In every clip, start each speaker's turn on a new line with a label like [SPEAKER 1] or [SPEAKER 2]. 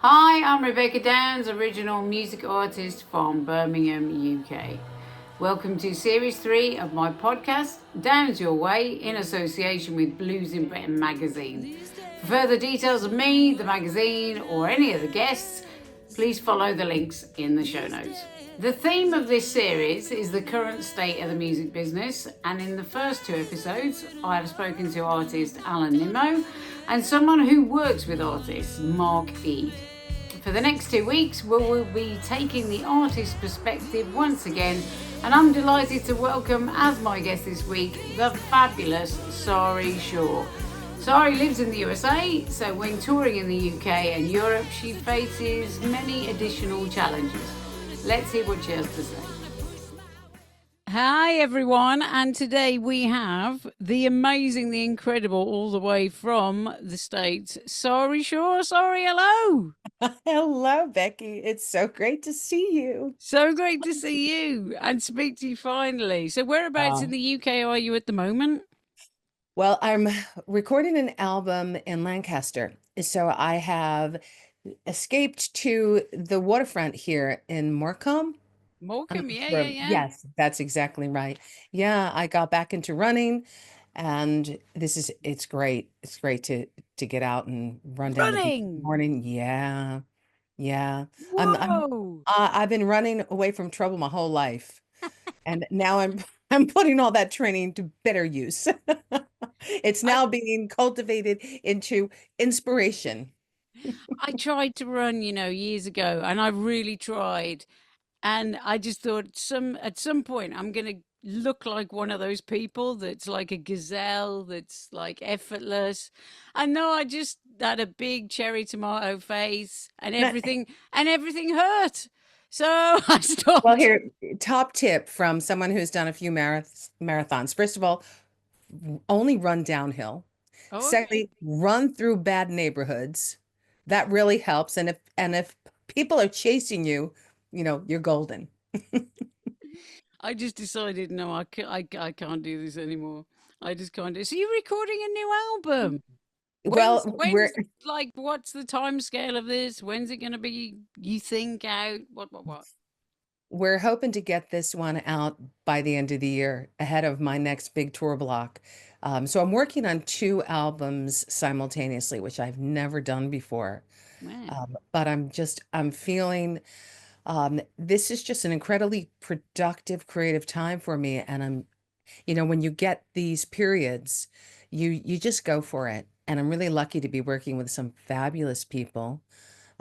[SPEAKER 1] Hi, I'm Rebecca Downs, original music artist from Birmingham, UK. Welcome to Series 3 of my podcast, Downs Your Way, in association with Blues in Britain magazine. For further details of me, the magazine, or any of the guests, please follow the links in the show notes. The theme of this series is the current state of the music business, and in the first two episodes, I have spoken to artist Alan Nimmo and someone who works with artists, Mark Eade. For the next 2 weeks, we will be taking the artist's perspective once again, and I'm delighted to welcome as my guest this week the fabulous Sari Schorr. Sari lives in the USA, so when touring in the UK and Europe, she faces many additional challenges. Let's hear what she has to say. Hi everyone, and today we have the amazing, the incredible, all the way from the States, Sari Schorr. Sari, hello.
[SPEAKER 2] Hello, Becky. It's so great to see you.
[SPEAKER 1] So great to see you and speak to you finally. So whereabouts in the UK are you at the moment?
[SPEAKER 2] Well, I'm recording an album in Lancaster. So I have escaped to the waterfront here in Morecambe.
[SPEAKER 1] Morecambe, yeah.
[SPEAKER 2] Yes, that's exactly right. Yeah, I got back into running and it's great. It's great to get out and run down the beach in the
[SPEAKER 1] Running.
[SPEAKER 2] morning. Yeah. Yeah. I'm
[SPEAKER 1] Whoa.
[SPEAKER 2] I've been running away from trouble my whole life. And now I'm putting all that training to better use. It's
[SPEAKER 1] I
[SPEAKER 2] now being cultivated into inspiration.
[SPEAKER 1] I tried to run, years ago, and I really tried. And I just thought at some point I'm gonna look like one of those people that's like a gazelle, that's like effortless. And no, I just had a big cherry tomato face
[SPEAKER 2] No,
[SPEAKER 1] and everything hurt. So I
[SPEAKER 2] well,
[SPEAKER 1] stopped.
[SPEAKER 2] here, top tip from someone who's done a few marathons. First of all, only run downhill.
[SPEAKER 1] Oh, okay.
[SPEAKER 2] Secondly, run through bad neighborhoods. That really helps. And if people are chasing you, you're golden.
[SPEAKER 1] I just decided no, I can't do this anymore. I just can't do. So you're recording a new album. When's
[SPEAKER 2] Well, we're
[SPEAKER 1] when's like what's the time scale of this? When's it gonna be, you think, out? What?
[SPEAKER 2] We're hoping to get this one out by the end of the year, ahead of my next big tour block. So I'm working on two albums simultaneously, which I've never done before.
[SPEAKER 1] Man.
[SPEAKER 2] But I'm feeling this is just an incredibly productive, creative time for me. And when you get these periods, you just go for it. And I'm really lucky to be working with some fabulous people.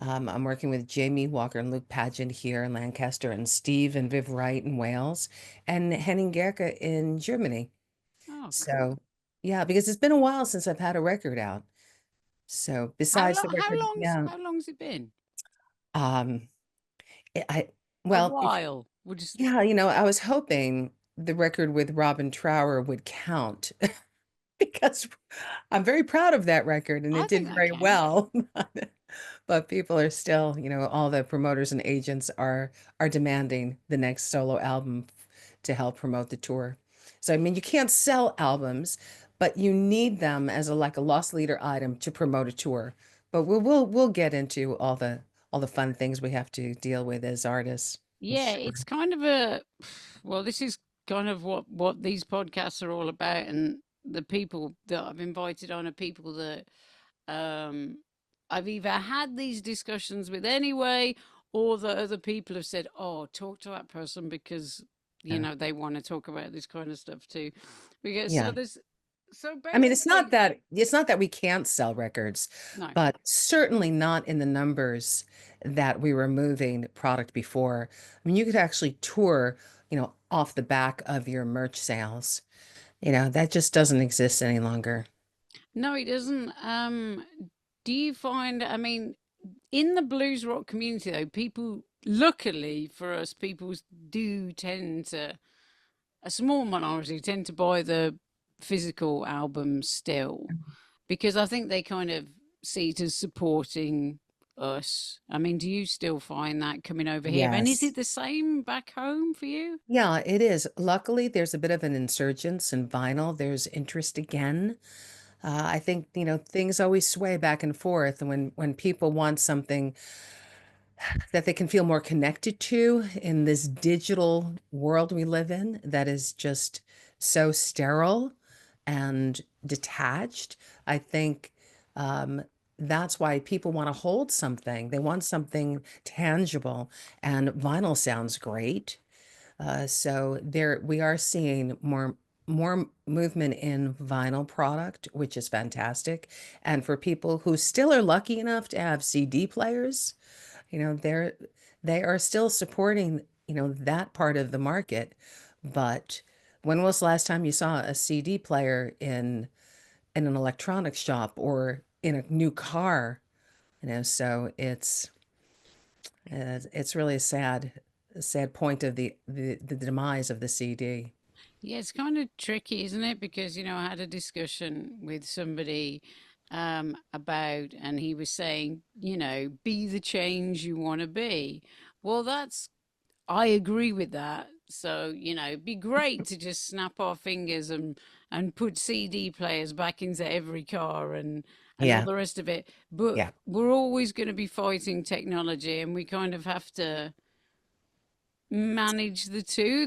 [SPEAKER 2] I'm working with Jamie Walker and Luke Pageant here in Lancaster, and Steve and Viv Wright in Wales, and Henning Gerke in Germany.
[SPEAKER 1] Oh, cool.
[SPEAKER 2] So, yeah, because it's been a while since I've had a record out. So,
[SPEAKER 1] How
[SPEAKER 2] besides the
[SPEAKER 1] long?
[SPEAKER 2] record, yeah,
[SPEAKER 1] How long's it been?
[SPEAKER 2] um, I
[SPEAKER 1] A
[SPEAKER 2] well,
[SPEAKER 1] while. We'll just.
[SPEAKER 2] yeah, I was hoping the record with Robin Trower would count because I'm very proud of that record and
[SPEAKER 1] I
[SPEAKER 2] it did
[SPEAKER 1] think that
[SPEAKER 2] very
[SPEAKER 1] counts.
[SPEAKER 2] well. But people are still, all the promoters and agents are demanding the next solo album to help promote the tour. So I mean, you can't sell albums, but you need them as a loss leader item to promote a tour. But we'll get into all the fun things we have to deal with as artists. I'm
[SPEAKER 1] Yeah,
[SPEAKER 2] sure.
[SPEAKER 1] it's kind of a. Well, this is kind of what these podcasts are all about, and the people that I've invited on are people that um I've either had these discussions with anyway, or that other people have said, "Oh, talk to that person because
[SPEAKER 2] Yeah.
[SPEAKER 1] they want to talk about this kind of stuff too." Because
[SPEAKER 2] Yeah.
[SPEAKER 1] so
[SPEAKER 2] I mean, it's not
[SPEAKER 1] basically,
[SPEAKER 2] that it's not that we can't sell records,
[SPEAKER 1] no.
[SPEAKER 2] but certainly not in the numbers that we were moving product before. I mean, you could actually tour, off the back of your merch sales. That just doesn't exist any longer.
[SPEAKER 1] No, it doesn't. Do you find, I mean, in the blues rock community, though, people, luckily for us, people do tend to, a small minority tend to buy the physical albums still, because I think they kind of see it as supporting us. I mean, do you still find that coming over here? And is
[SPEAKER 2] Yes.
[SPEAKER 1] it the same back home for you?
[SPEAKER 2] Yeah, it is. Luckily, there's a bit of an insurgence in vinyl. There's interest again. I think, things always sway back and forth. And when people want something that they can feel more connected to in this digital world we live in that is just so sterile and detached, I think that's why people want to hold something. They want something tangible, and vinyl sounds great. So there we are seeing more movement in vinyl product, which is fantastic. And for people who still are lucky enough to have CD players, they are still supporting, that part of the market. But when was the last time you saw a CD player in an electronics shop or in a new car? So it's really a sad point of the demise of the CD.
[SPEAKER 1] Yeah, it's kind of tricky, isn't it? Because, I had a discussion with somebody about, and he was saying, be the change you want to be. Well, I agree with that. So, it'd be great to just snap our fingers and put CD players back into every car and all
[SPEAKER 2] Yeah,
[SPEAKER 1] the rest of it. But
[SPEAKER 2] yeah,
[SPEAKER 1] we're always going to be fighting technology, and we kind of have to manage the two.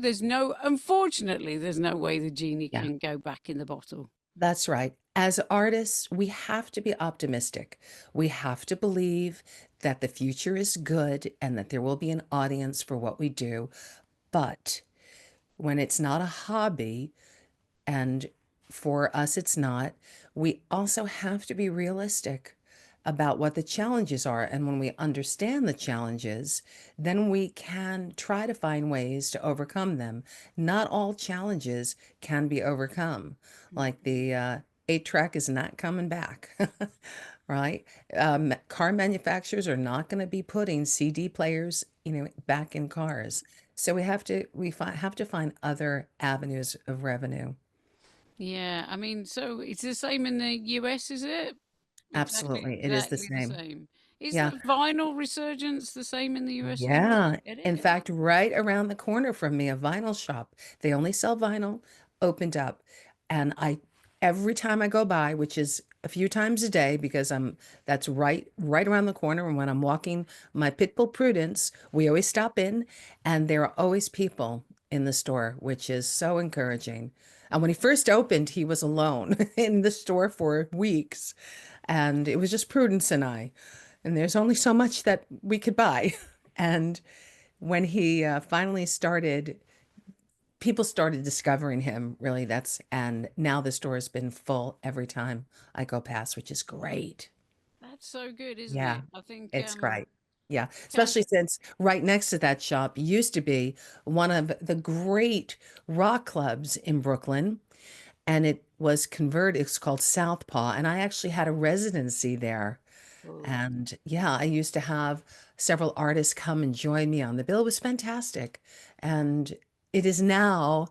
[SPEAKER 1] Unfortunately, there's no way the genie
[SPEAKER 2] yeah.
[SPEAKER 1] can go back in the bottle.
[SPEAKER 2] That's right. As artists, we have to be optimistic. We have to believe that the future is good and that there will be an audience for what we do. But when it's not a hobby, and for us, it's not. We also have to be realistic about what the challenges are. And when we understand the challenges, then we can try to find ways to overcome them. Not all challenges can be overcome. Like the eight track is not coming back, right? Car manufacturers are not going to be putting CD players, back in cars. So have to find other avenues of revenue.
[SPEAKER 1] Yeah, I mean, so it's the same in the US, is it?
[SPEAKER 2] Absolutely. It is the
[SPEAKER 1] Exactly the
[SPEAKER 2] same.
[SPEAKER 1] same. Is
[SPEAKER 2] Yeah.
[SPEAKER 1] the vinyl resurgence the same in the US as well?
[SPEAKER 2] Yeah.
[SPEAKER 1] It
[SPEAKER 2] In
[SPEAKER 1] is.
[SPEAKER 2] fact, right around the corner from me, a vinyl shop, they only sell vinyl, opened up. And every time I go by, which is a few times a day, because that's right around the corner. And when I'm walking my pit bull Prudence, we always stop in, and there are always people in the store, which is so encouraging. And when he first opened, he was alone in the store for weeks. And it was just Prudence and I. And there's only so much that we could buy. And when he finally started, people started discovering him, really. And now the store has been full every time I go past, which is great.
[SPEAKER 1] That's so good, isn't
[SPEAKER 2] Yeah,
[SPEAKER 1] it? I think
[SPEAKER 2] it's great. Yeah,
[SPEAKER 1] can
[SPEAKER 2] especially since right next to that shop used to be one of the great rock clubs in Brooklyn, and it was converted. It's called Southpaw, and I actually had a residency there.
[SPEAKER 1] oh,
[SPEAKER 2] And yeah, I used to have several artists come and join me on the bill. It was fantastic. And it is now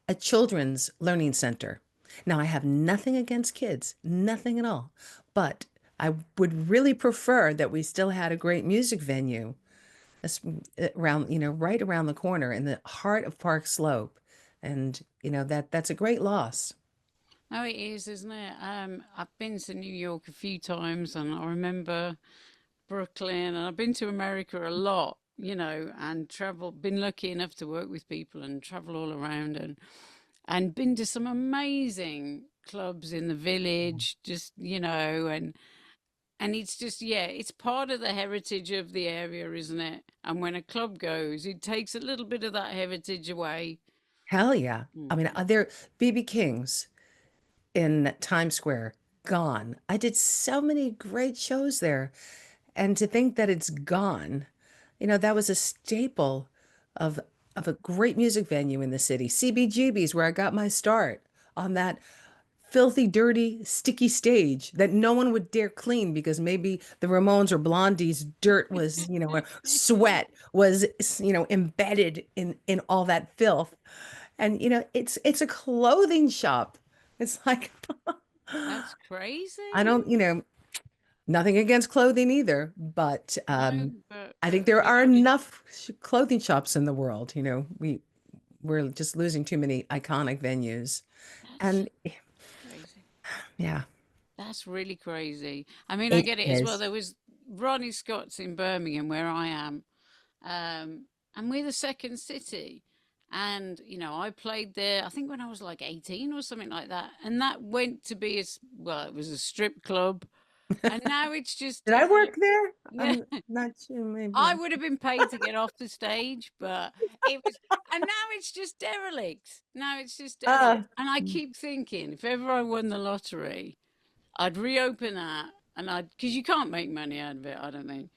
[SPEAKER 2] a children's learning center. Now, I have nothing against kids, nothing at all. But I would really prefer that we still had a great music venue around, right around the corner in the heart of Park Slope. And, that's a great loss.
[SPEAKER 1] no, it is, isn't it? I've been to New York a few times, and I remember Brooklyn, and I've been to America a lot, and been lucky enough to work with people and travel all around and been to some amazing clubs in the village, just, and it's just, yeah, it's part of the heritage of the area, isn't it? And when a club goes, it takes a little bit of that heritage away.
[SPEAKER 2] Hell yeah. I mean,
[SPEAKER 1] Mhm.
[SPEAKER 2] there BB King's in Times Square, gone. I did so many great shows there. And to think that it's gone, that was a staple of of a great music venue in the city. CBGB's where I got my start on that filthy, dirty, sticky stage that no one would dare clean because maybe the Ramones or Blondie's dirt was, or sweat was, embedded in all that filth. And it's a clothing shop. It's like
[SPEAKER 1] That's
[SPEAKER 2] I
[SPEAKER 1] crazy.
[SPEAKER 2] don't, nothing against clothing either, but
[SPEAKER 1] No, but
[SPEAKER 2] I think there
[SPEAKER 1] yeah,
[SPEAKER 2] are
[SPEAKER 1] I mean,
[SPEAKER 2] enough clothing shops in the world. We're just losing too many iconic venues.
[SPEAKER 1] that's
[SPEAKER 2] And
[SPEAKER 1] crazy.
[SPEAKER 2] yeah.
[SPEAKER 1] That's really crazy. I mean, I
[SPEAKER 2] It
[SPEAKER 1] get it as well.
[SPEAKER 2] is.
[SPEAKER 1] There was Ronnie Scott's in Birmingham, where I am, and we're the second city. And I played there. I think when I was like 18 or something like that, and that went to be well, it was a strip club, and now it's just
[SPEAKER 2] Did I work
[SPEAKER 1] derelict.
[SPEAKER 2] there?
[SPEAKER 1] Yeah,
[SPEAKER 2] I'm not sure. Maybe.
[SPEAKER 1] I would have been paid to get off the stage, but it was, and now it's just derelict. Now it's just
[SPEAKER 2] Uh,
[SPEAKER 1] derelict, and I keep thinking if ever I won the lottery, I'd reopen that, and because you can't make money out of it. I don't think.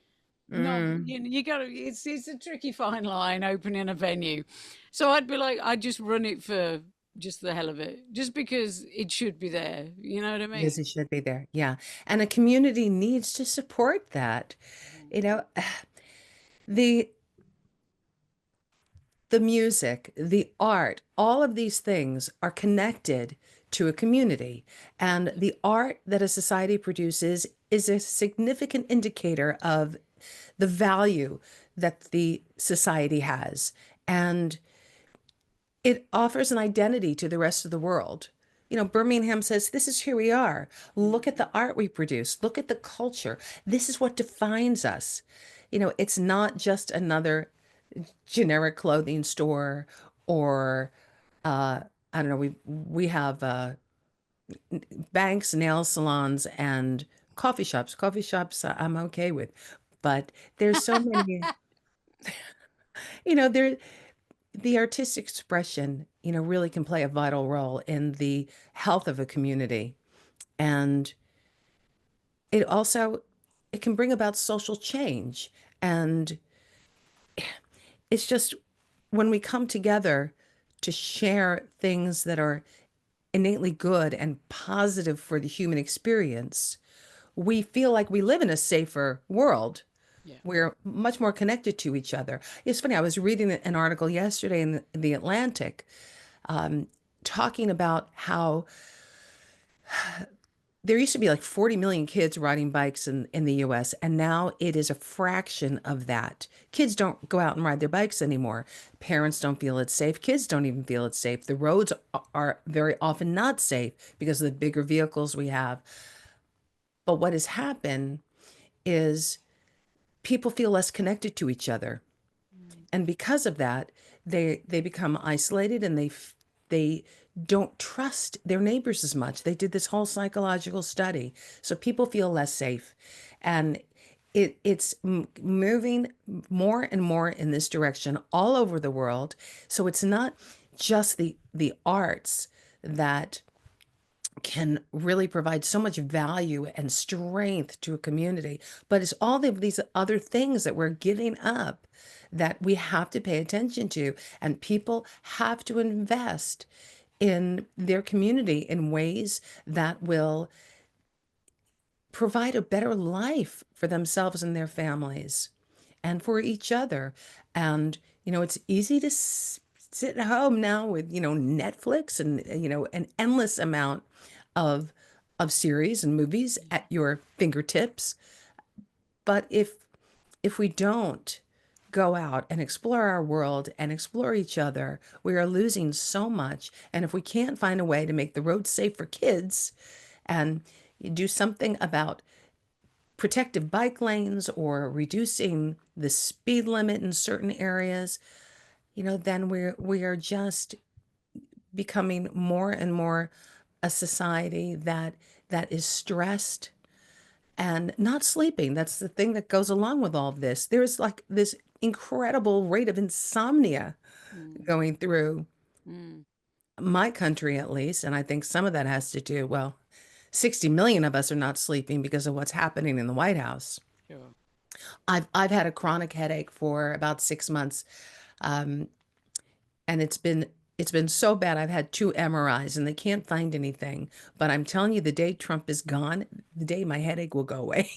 [SPEAKER 1] Not
[SPEAKER 2] mm,
[SPEAKER 1] you got to. It's a tricky fine line opening a venue, so I'd be like, I'd just run it for just the hell of it, just because it should be there. You know what I mean?
[SPEAKER 2] yes, it should be there. Yeah. And a community needs to support that.
[SPEAKER 1] Mhm.
[SPEAKER 2] You know, the the music, the art, all of these things are connected to a community. And the art that a society produces is a significant indicator of the value that the society has. And it offers an identity to the rest of the world. Birmingham says, this is who we are. Look at the art we produce. Look at the culture. This is what defines us. It's not just another generic clothing store or I don't know, we have banks, nail salons, and coffee shops. Coffee shops I'm okay with, but there's so many, there the artistic expression, really can play a vital role in the health of a community. And it also it can bring about social change. And it's just when we come together to share things that are innately good and positive for the human experience, we feel like we live in a safer world.
[SPEAKER 1] Yeah.
[SPEAKER 2] We're much more connected to each other. It's funny, I was reading an article yesterday in the Atlantic, talking about how there used to be like 40 million kids riding bikes in the US, and now it is a fraction of that. Kids don't go out and ride their bikes anymore. Parents don't feel it's safe. Kids don't even feel it's safe. The roads are very often not safe because of the bigger vehicles we have. But what has happened is people feel less connected to each other.
[SPEAKER 1] Mm.
[SPEAKER 2] And because of that, they become isolated, and they don't trust their neighbors as much. They did this whole psychological study, so people feel less safe, and it's moving more and more in this direction all over the world. So it's not just the arts that can really provide so much value and strength to a community. But it's all of these other things that we're giving up that we have to pay attention to. And people have to invest in their community in ways that will provide a better life for themselves and their families and for each other. And, it's easy to sit at home now with, Netflix and, an endless amount of series and movies at your fingertips. But if we don't go out and explore our world and explore each other, we are losing so much. And if we can't find a way to make the roads safe for kids and do something about protective bike lanes or reducing the speed limit in certain areas, then we are just becoming more and more a society that is stressed and not sleeping. That's the thing that goes along with all of this. There's like this incredible rate of insomnia
[SPEAKER 1] Mm.
[SPEAKER 2] going through
[SPEAKER 1] Mm.
[SPEAKER 2] my country, at least. And I think some of that has to do, well, 60 million of us are not sleeping because of what's happening in the White House.
[SPEAKER 1] Sure.
[SPEAKER 2] I've had a chronic headache for about 6 months, um, and it's been so bad. I've had two MRIs, and they can't find anything. But I'm telling you, the day Trump is gone, the day my headache will go away.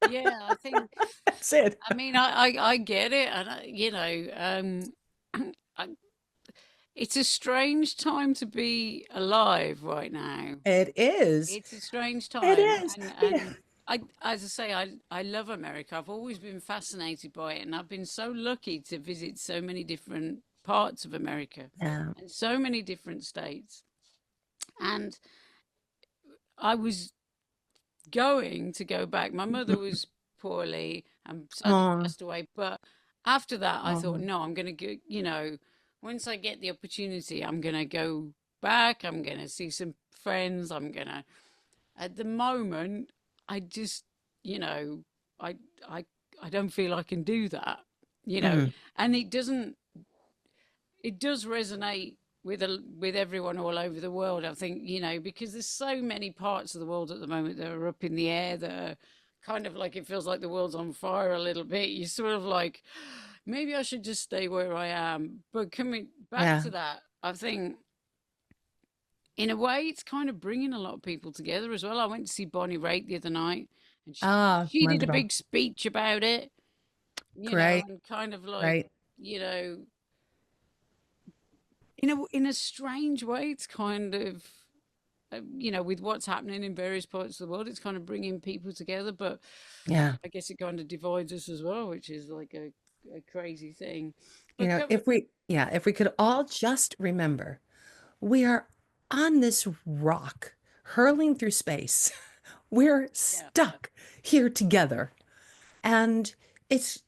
[SPEAKER 1] Yeah, I think.
[SPEAKER 2] That's it.
[SPEAKER 1] I mean, I get it, and I, it's a strange time to be alive right now.
[SPEAKER 2] It is.
[SPEAKER 1] It's a strange
[SPEAKER 2] It
[SPEAKER 1] time,
[SPEAKER 2] is.
[SPEAKER 1] and
[SPEAKER 2] Yeah.
[SPEAKER 1] as I say, I love America. I've always been fascinated by it, and I've been so lucky to visit so many different parts of America
[SPEAKER 2] Yeah.
[SPEAKER 1] and so many different states. And I was going to go back. My mother was poorly and sadly
[SPEAKER 2] Oh,
[SPEAKER 1] passed away. But after that, I thought,
[SPEAKER 2] oh,
[SPEAKER 1] no, I'm going to go, once I get the opportunity, I'm going to go back. I'm going to see some friends. At the moment, I just, you know, I, I, I don't feel I can do that,
[SPEAKER 2] mm,
[SPEAKER 1] and it does resonate with everyone all over the world. I think because there's so many parts of the world at the moment that are up in the air that are kind of like it feels like the world's on fire a little bit. You sort of like maybe I should just stay where I am. But coming back
[SPEAKER 2] yeah.
[SPEAKER 1] to that, I think in a way it's kind of bringing a lot of people together as well. I went to see Bonnie Raitt the other night, and
[SPEAKER 2] Ah,
[SPEAKER 1] she did a
[SPEAKER 2] wonderful.
[SPEAKER 1] big speech about it.
[SPEAKER 2] Great.
[SPEAKER 1] And kind of like
[SPEAKER 2] Right.
[SPEAKER 1] you know in a strange way, it's kind of with what's happening in various parts of the world, it's kind of bringing people together. But
[SPEAKER 2] Yeah.
[SPEAKER 1] I guess it kind of divides us as well, which is like a crazy thing.
[SPEAKER 2] You
[SPEAKER 1] But
[SPEAKER 2] know, if we could all just remember, we are on this rock hurling through space. We're
[SPEAKER 1] yeah,
[SPEAKER 2] stuck here together. And it's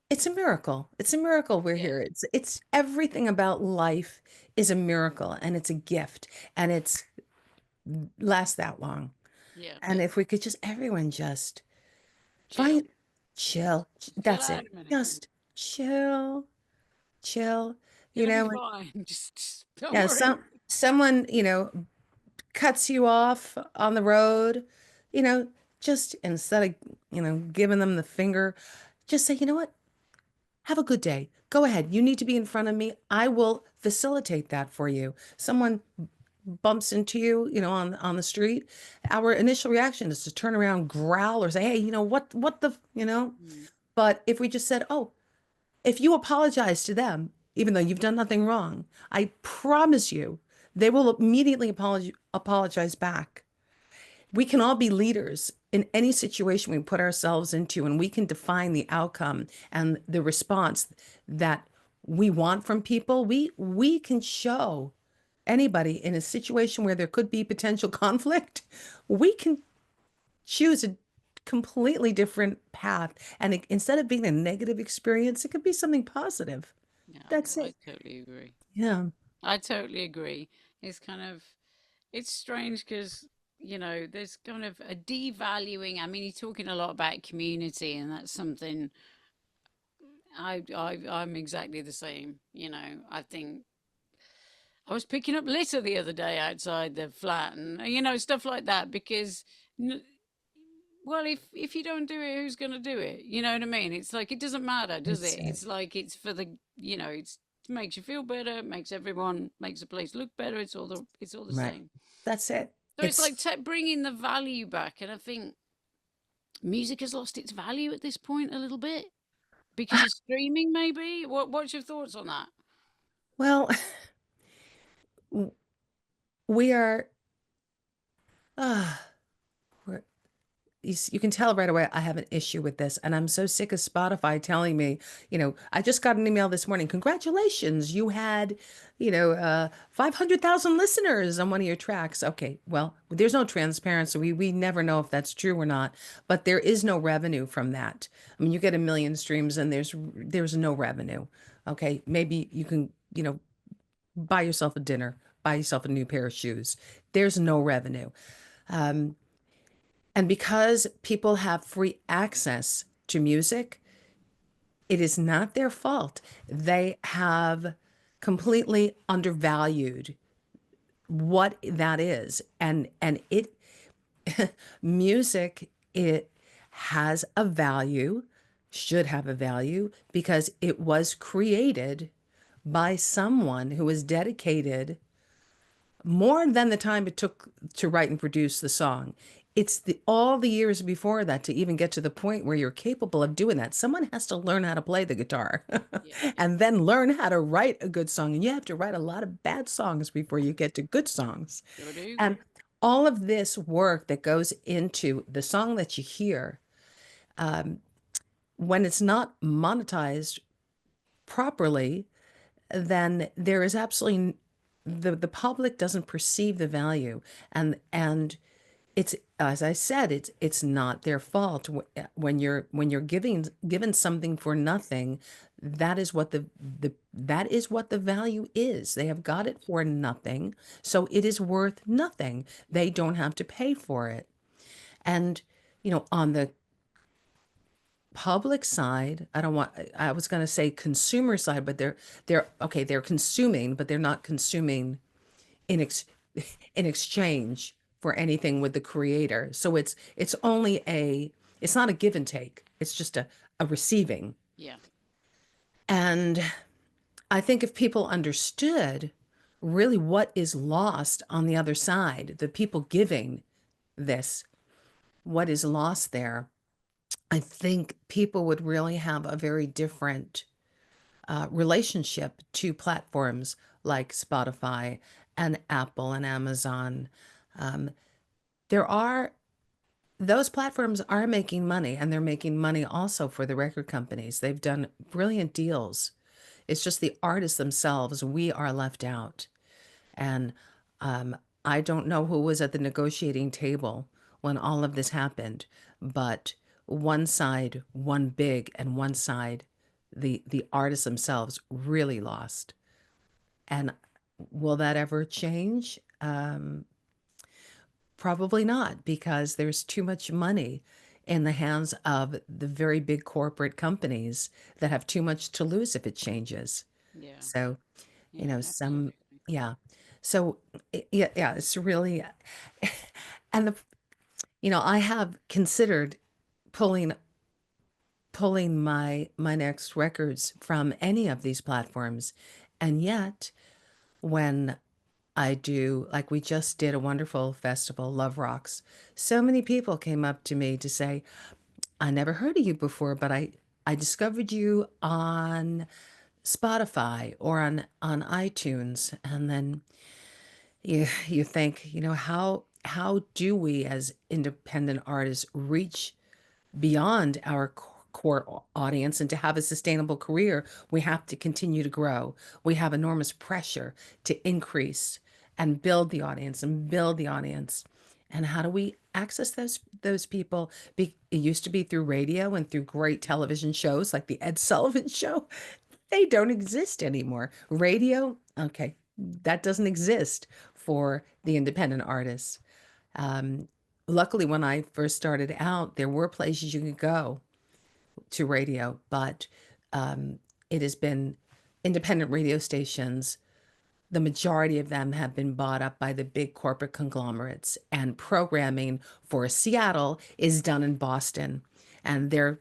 [SPEAKER 2] it's a miracle. It's a miracle we're
[SPEAKER 1] yeah,
[SPEAKER 2] here. It's everything about life is a miracle and it's a gift and it's lasts that long.
[SPEAKER 1] yeah,
[SPEAKER 2] And if we could just everyone just
[SPEAKER 1] chill,
[SPEAKER 2] find chill.
[SPEAKER 1] chill
[SPEAKER 2] That's
[SPEAKER 1] out
[SPEAKER 2] it.
[SPEAKER 1] a minute.
[SPEAKER 2] Just chill, chill. You
[SPEAKER 1] It'll be
[SPEAKER 2] know,
[SPEAKER 1] fine. Just don't
[SPEAKER 2] yeah,
[SPEAKER 1] worry.
[SPEAKER 2] someone, cuts you off on the road, you know, just instead of, giving them the finger, just say, you know what? Have a good day. Go ahead. You need to be in front of me. I will facilitate that for you. Someone bumps into you, on the street. Our initial reaction is to turn around, growl, or say, "Hey, what the,
[SPEAKER 1] Mm,
[SPEAKER 2] But if we just said, "Oh, if you apologize to them, even though you've done nothing wrong, I promise you, they will immediately apologize back." We can all be leaders in any situation we put ourselves into, and we can define the outcome and the response that we want from people. We can show anybody in a situation where there could be potential conflict, we can choose a completely different path. And instead of being a negative experience, it could be something positive.
[SPEAKER 1] yeah,
[SPEAKER 2] That's
[SPEAKER 1] I
[SPEAKER 2] it.
[SPEAKER 1] totally agree.
[SPEAKER 2] Yeah.
[SPEAKER 1] I totally agree. It's kind of it's strange because there's kind of a devaluing. I mean, you're talking a lot about community, and that's something I'm exactly the same. I think I was picking up litter the other day outside the flat, and stuff like that. Because, well, if you don't do it, who's going to do it? You know what I mean? It's like it doesn't matter, does
[SPEAKER 2] That's
[SPEAKER 1] it?
[SPEAKER 2] it.
[SPEAKER 1] It's like it's for the it makes you feel better, makes the place look better. It's all the
[SPEAKER 2] Right.
[SPEAKER 1] same.
[SPEAKER 2] That's it.
[SPEAKER 1] So it's like
[SPEAKER 2] It's
[SPEAKER 1] bringing the value back, and I think music has lost its value at this point a little bit because of streaming. Maybe what's your thoughts on that?
[SPEAKER 2] well, we are uh, we're you can tell right away I have an issue with this. And I'm so sick of Spotify telling me, I just got an email this morning. Congratulations, you had, 500,000 listeners on one of your tracks. Okay, well, there's no transparency. We never know if that's true or not, but there is no revenue from that. I mean, you get a million streams and there's no revenue. Okay, maybe you can, buy yourself a dinner, buy yourself a new pair of shoes. There's no revenue. Um, and because people have free access to music, it is not their fault. They have completely undervalued what that is. And music, it has a value, should have a value because it was created by someone who was dedicated more than the time it took to write and produce the song. It's all the years before that to even get to the point where you're capable of doing that. Someone has to learn how to play the guitar
[SPEAKER 1] Yeah,
[SPEAKER 2] and then learn how to write a good song. And you have to write a lot of bad songs before you get to good songs.
[SPEAKER 1] sure do.
[SPEAKER 2] And all of this work that goes into the song that you hear, when it's not monetized properly, then there is absolutely the public doesn't perceive the value. And it's, as I said, it's not their fault. When you're given something for nothing, that is what that is what the value is. They have got it for nothing, so it is worth nothing. They don't have to pay for it. And on the public side, I was going to say consumer side, but they're okay, they're consuming, but they're not consuming in ex in exchange for anything with the creator. So it's only it's not a give and take. It's just a receiving.
[SPEAKER 1] Yeah.
[SPEAKER 2] And I think if people understood really what is lost on the other side, the people giving this, what is lost there, I think people would really have a very different relationship to platforms like Spotify and Apple and Amazon. Um, there are those platforms are making money, and they're making money also for the record companies. They've done brilliant deals. It's just the artists themselves, we are left out. And um, I don't know who was at the negotiating table when all of this happened, but one side won big, and one side, the artists themselves, really lost. And will that ever change? Probably not, because there's too much money in the hands of the very big corporate companies that have too much to lose if it changes.
[SPEAKER 1] Yeah.
[SPEAKER 2] So,
[SPEAKER 1] Yeah.
[SPEAKER 2] some,
[SPEAKER 1] Absolutely.
[SPEAKER 2] yeah. So, yeah, yeah, it's really, and I have considered pulling my next records from any of these platforms. And yet, when I do, like we just did a wonderful festival, Love Rocks. So many people came up to me to say, I never heard of you before, but I discovered you on Spotify or on iTunes. And then you think, how do we as independent artists reach beyond our core audience, and to have a sustainable career, we have to continue to grow. We have enormous pressure to increase and build the audience and build the audience. And how do we access those people? It used to be through radio and through great television shows like the Ed Sullivan Show. They don't exist anymore. Radio, okay, that doesn't exist for the independent artists. Um, Luckily, when I first started out, there were places you could go to radio, but um, it has been independent radio stations. The majority of them have been bought up by the big corporate conglomerates, and programming for Seattle is done in Boston, and they're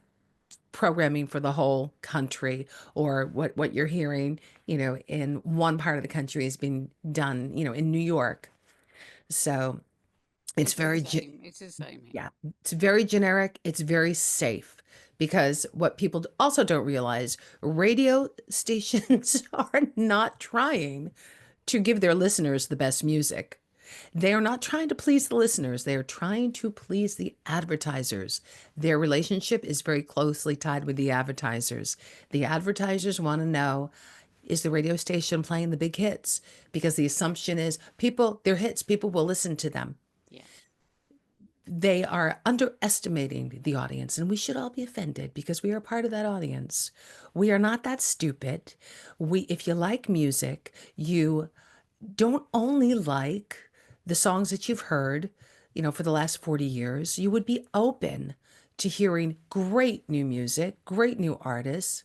[SPEAKER 2] programming for the whole country, or what you're hearing, in one part of the country is being done, in New York. So it's
[SPEAKER 1] It's the
[SPEAKER 2] very
[SPEAKER 1] same. It's the same here.
[SPEAKER 2] yeah, it's very generic. It's very safe, because what people also don't realize, radio stations are not trying to give their listeners the best music. They are not trying to please the listeners. They are trying to please the advertisers. Their relationship is very closely tied with the advertisers. The advertisers want to know, is the radio station playing the big hits? Because the assumption is their hits, people will listen to them.
[SPEAKER 1] Yeah.
[SPEAKER 2] They are underestimating the audience, and we should all be offended because we are part of that audience. We are not that stupid. If you like music, you don't only like the songs that you've heard, for the last 40 years. You would be open to hearing great new music, great new artists.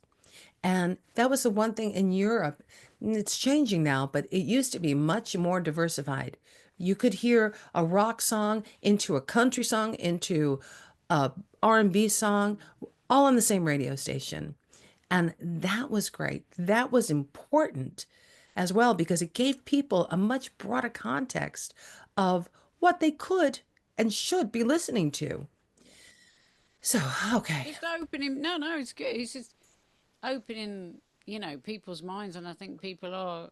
[SPEAKER 2] And that was the one thing in Europe. It's changing now, but it used to be much more diversified. You could hear a rock song into a country song, into a R&B song, all on the same radio station. And that was great. That was important as well, because it gave people a much broader context of what they could and should be listening to.
[SPEAKER 1] Yeah.
[SPEAKER 2] So, okay.
[SPEAKER 1] Just opening. No, no, it's good. It's just opening, people's minds. And I think people are,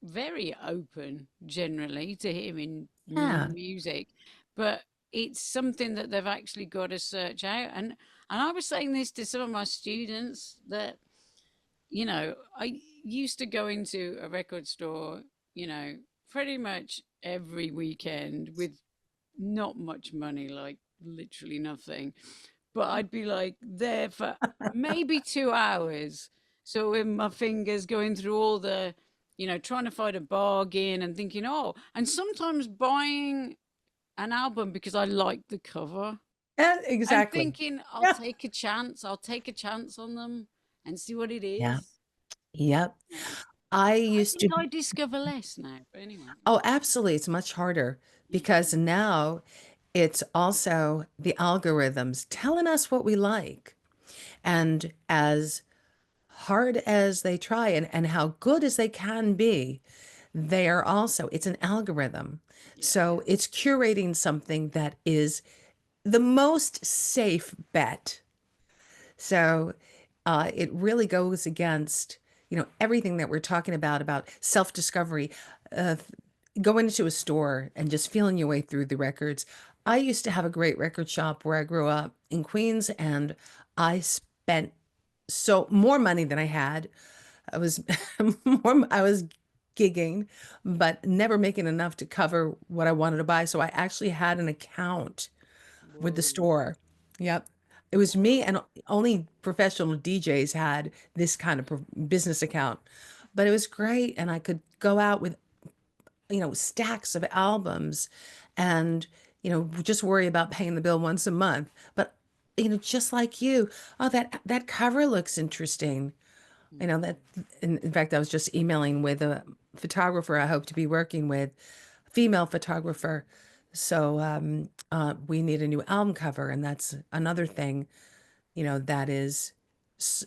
[SPEAKER 1] very open generally to hearing new
[SPEAKER 2] Yeah.
[SPEAKER 1] music. But it's something that they've actually got to search out. And I was saying this to some of my students that, I used to go into a record store, pretty much every weekend with not much money, like literally nothing. But I'd be like there for maybe 2 hours. So with my fingers going through all the, trying to find a bargain and thinking, oh, and sometimes buying an album because I like the cover
[SPEAKER 2] Yeah,
[SPEAKER 1] and
[SPEAKER 2] exactly.
[SPEAKER 1] thinking, I'll
[SPEAKER 2] Yeah.
[SPEAKER 1] take a chance. I'll take a chance on them and see what it
[SPEAKER 2] Yeah.
[SPEAKER 1] is.
[SPEAKER 2] Yep.
[SPEAKER 1] Yeah.
[SPEAKER 2] I
[SPEAKER 1] I
[SPEAKER 2] used
[SPEAKER 1] think
[SPEAKER 2] to,
[SPEAKER 1] I discover less now. But anyway,
[SPEAKER 2] oh, absolutely. It's much harder
[SPEAKER 1] yeah.
[SPEAKER 2] because now it's also the algorithms telling us what we like. And as hard as they try and how good as they can be, they are also, it's an algorithm.
[SPEAKER 1] Yeah.
[SPEAKER 2] So it's curating something that is the most safe bet. So it really goes against, everything that we're talking about self-discovery, uh, going into a store and just feeling your way through the records. I used to have a great record shop where I grew up in Queens, and I spent so more money than I had. I was I was gigging, but never making enough to cover what I wanted to buy. So I actually had an account with the
[SPEAKER 1] Whoa.
[SPEAKER 2] store. Yep. It was me, and only professional DJs had this kind of business account. But it was great, and I could go out with, stacks of albums and, just worry about paying the bill once a month. But, just like you, oh, that cover looks interesting. That in fact, I was just emailing with a photographer I hope to be working with, female photographer. So we need a new album cover, and that's another thing, that is s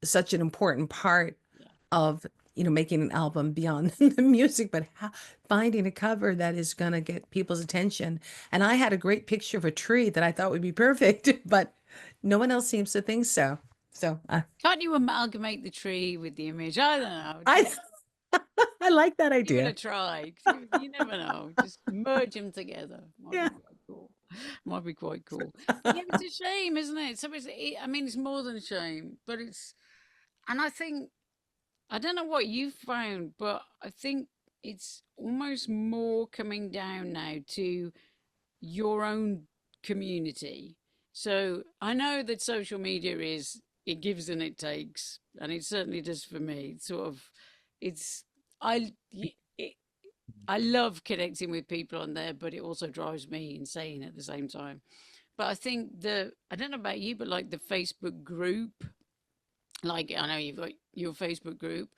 [SPEAKER 2] such an important part
[SPEAKER 1] Yeah.
[SPEAKER 2] of, making an album beyond the music, but finding a cover that is going to get people's attention. And I had a great picture of a tree that I thought would be perfect, but no one else seems to think so. So
[SPEAKER 1] Can't you amalgamate the tree with the image? I don't know.
[SPEAKER 2] I
[SPEAKER 1] Just
[SPEAKER 2] I like that
[SPEAKER 1] give it a
[SPEAKER 2] idea.
[SPEAKER 1] try. You never know. Just merge them together. Might be
[SPEAKER 2] Yeah.
[SPEAKER 1] quite cool. Might be quite cool. But yeah, it's a shame, isn't it? I mean, it's more than a shame, but and I think, I don't know what you've found, but I think it's almost more coming down now to your own community. So I know that social media it gives and it takes, and it certainly does for me. Sort of, it's I it, I love connecting with people on there, but it also drives me insane at the same time. But I think I don't know about you, but like the Facebook group, like I know you've got your Facebook group,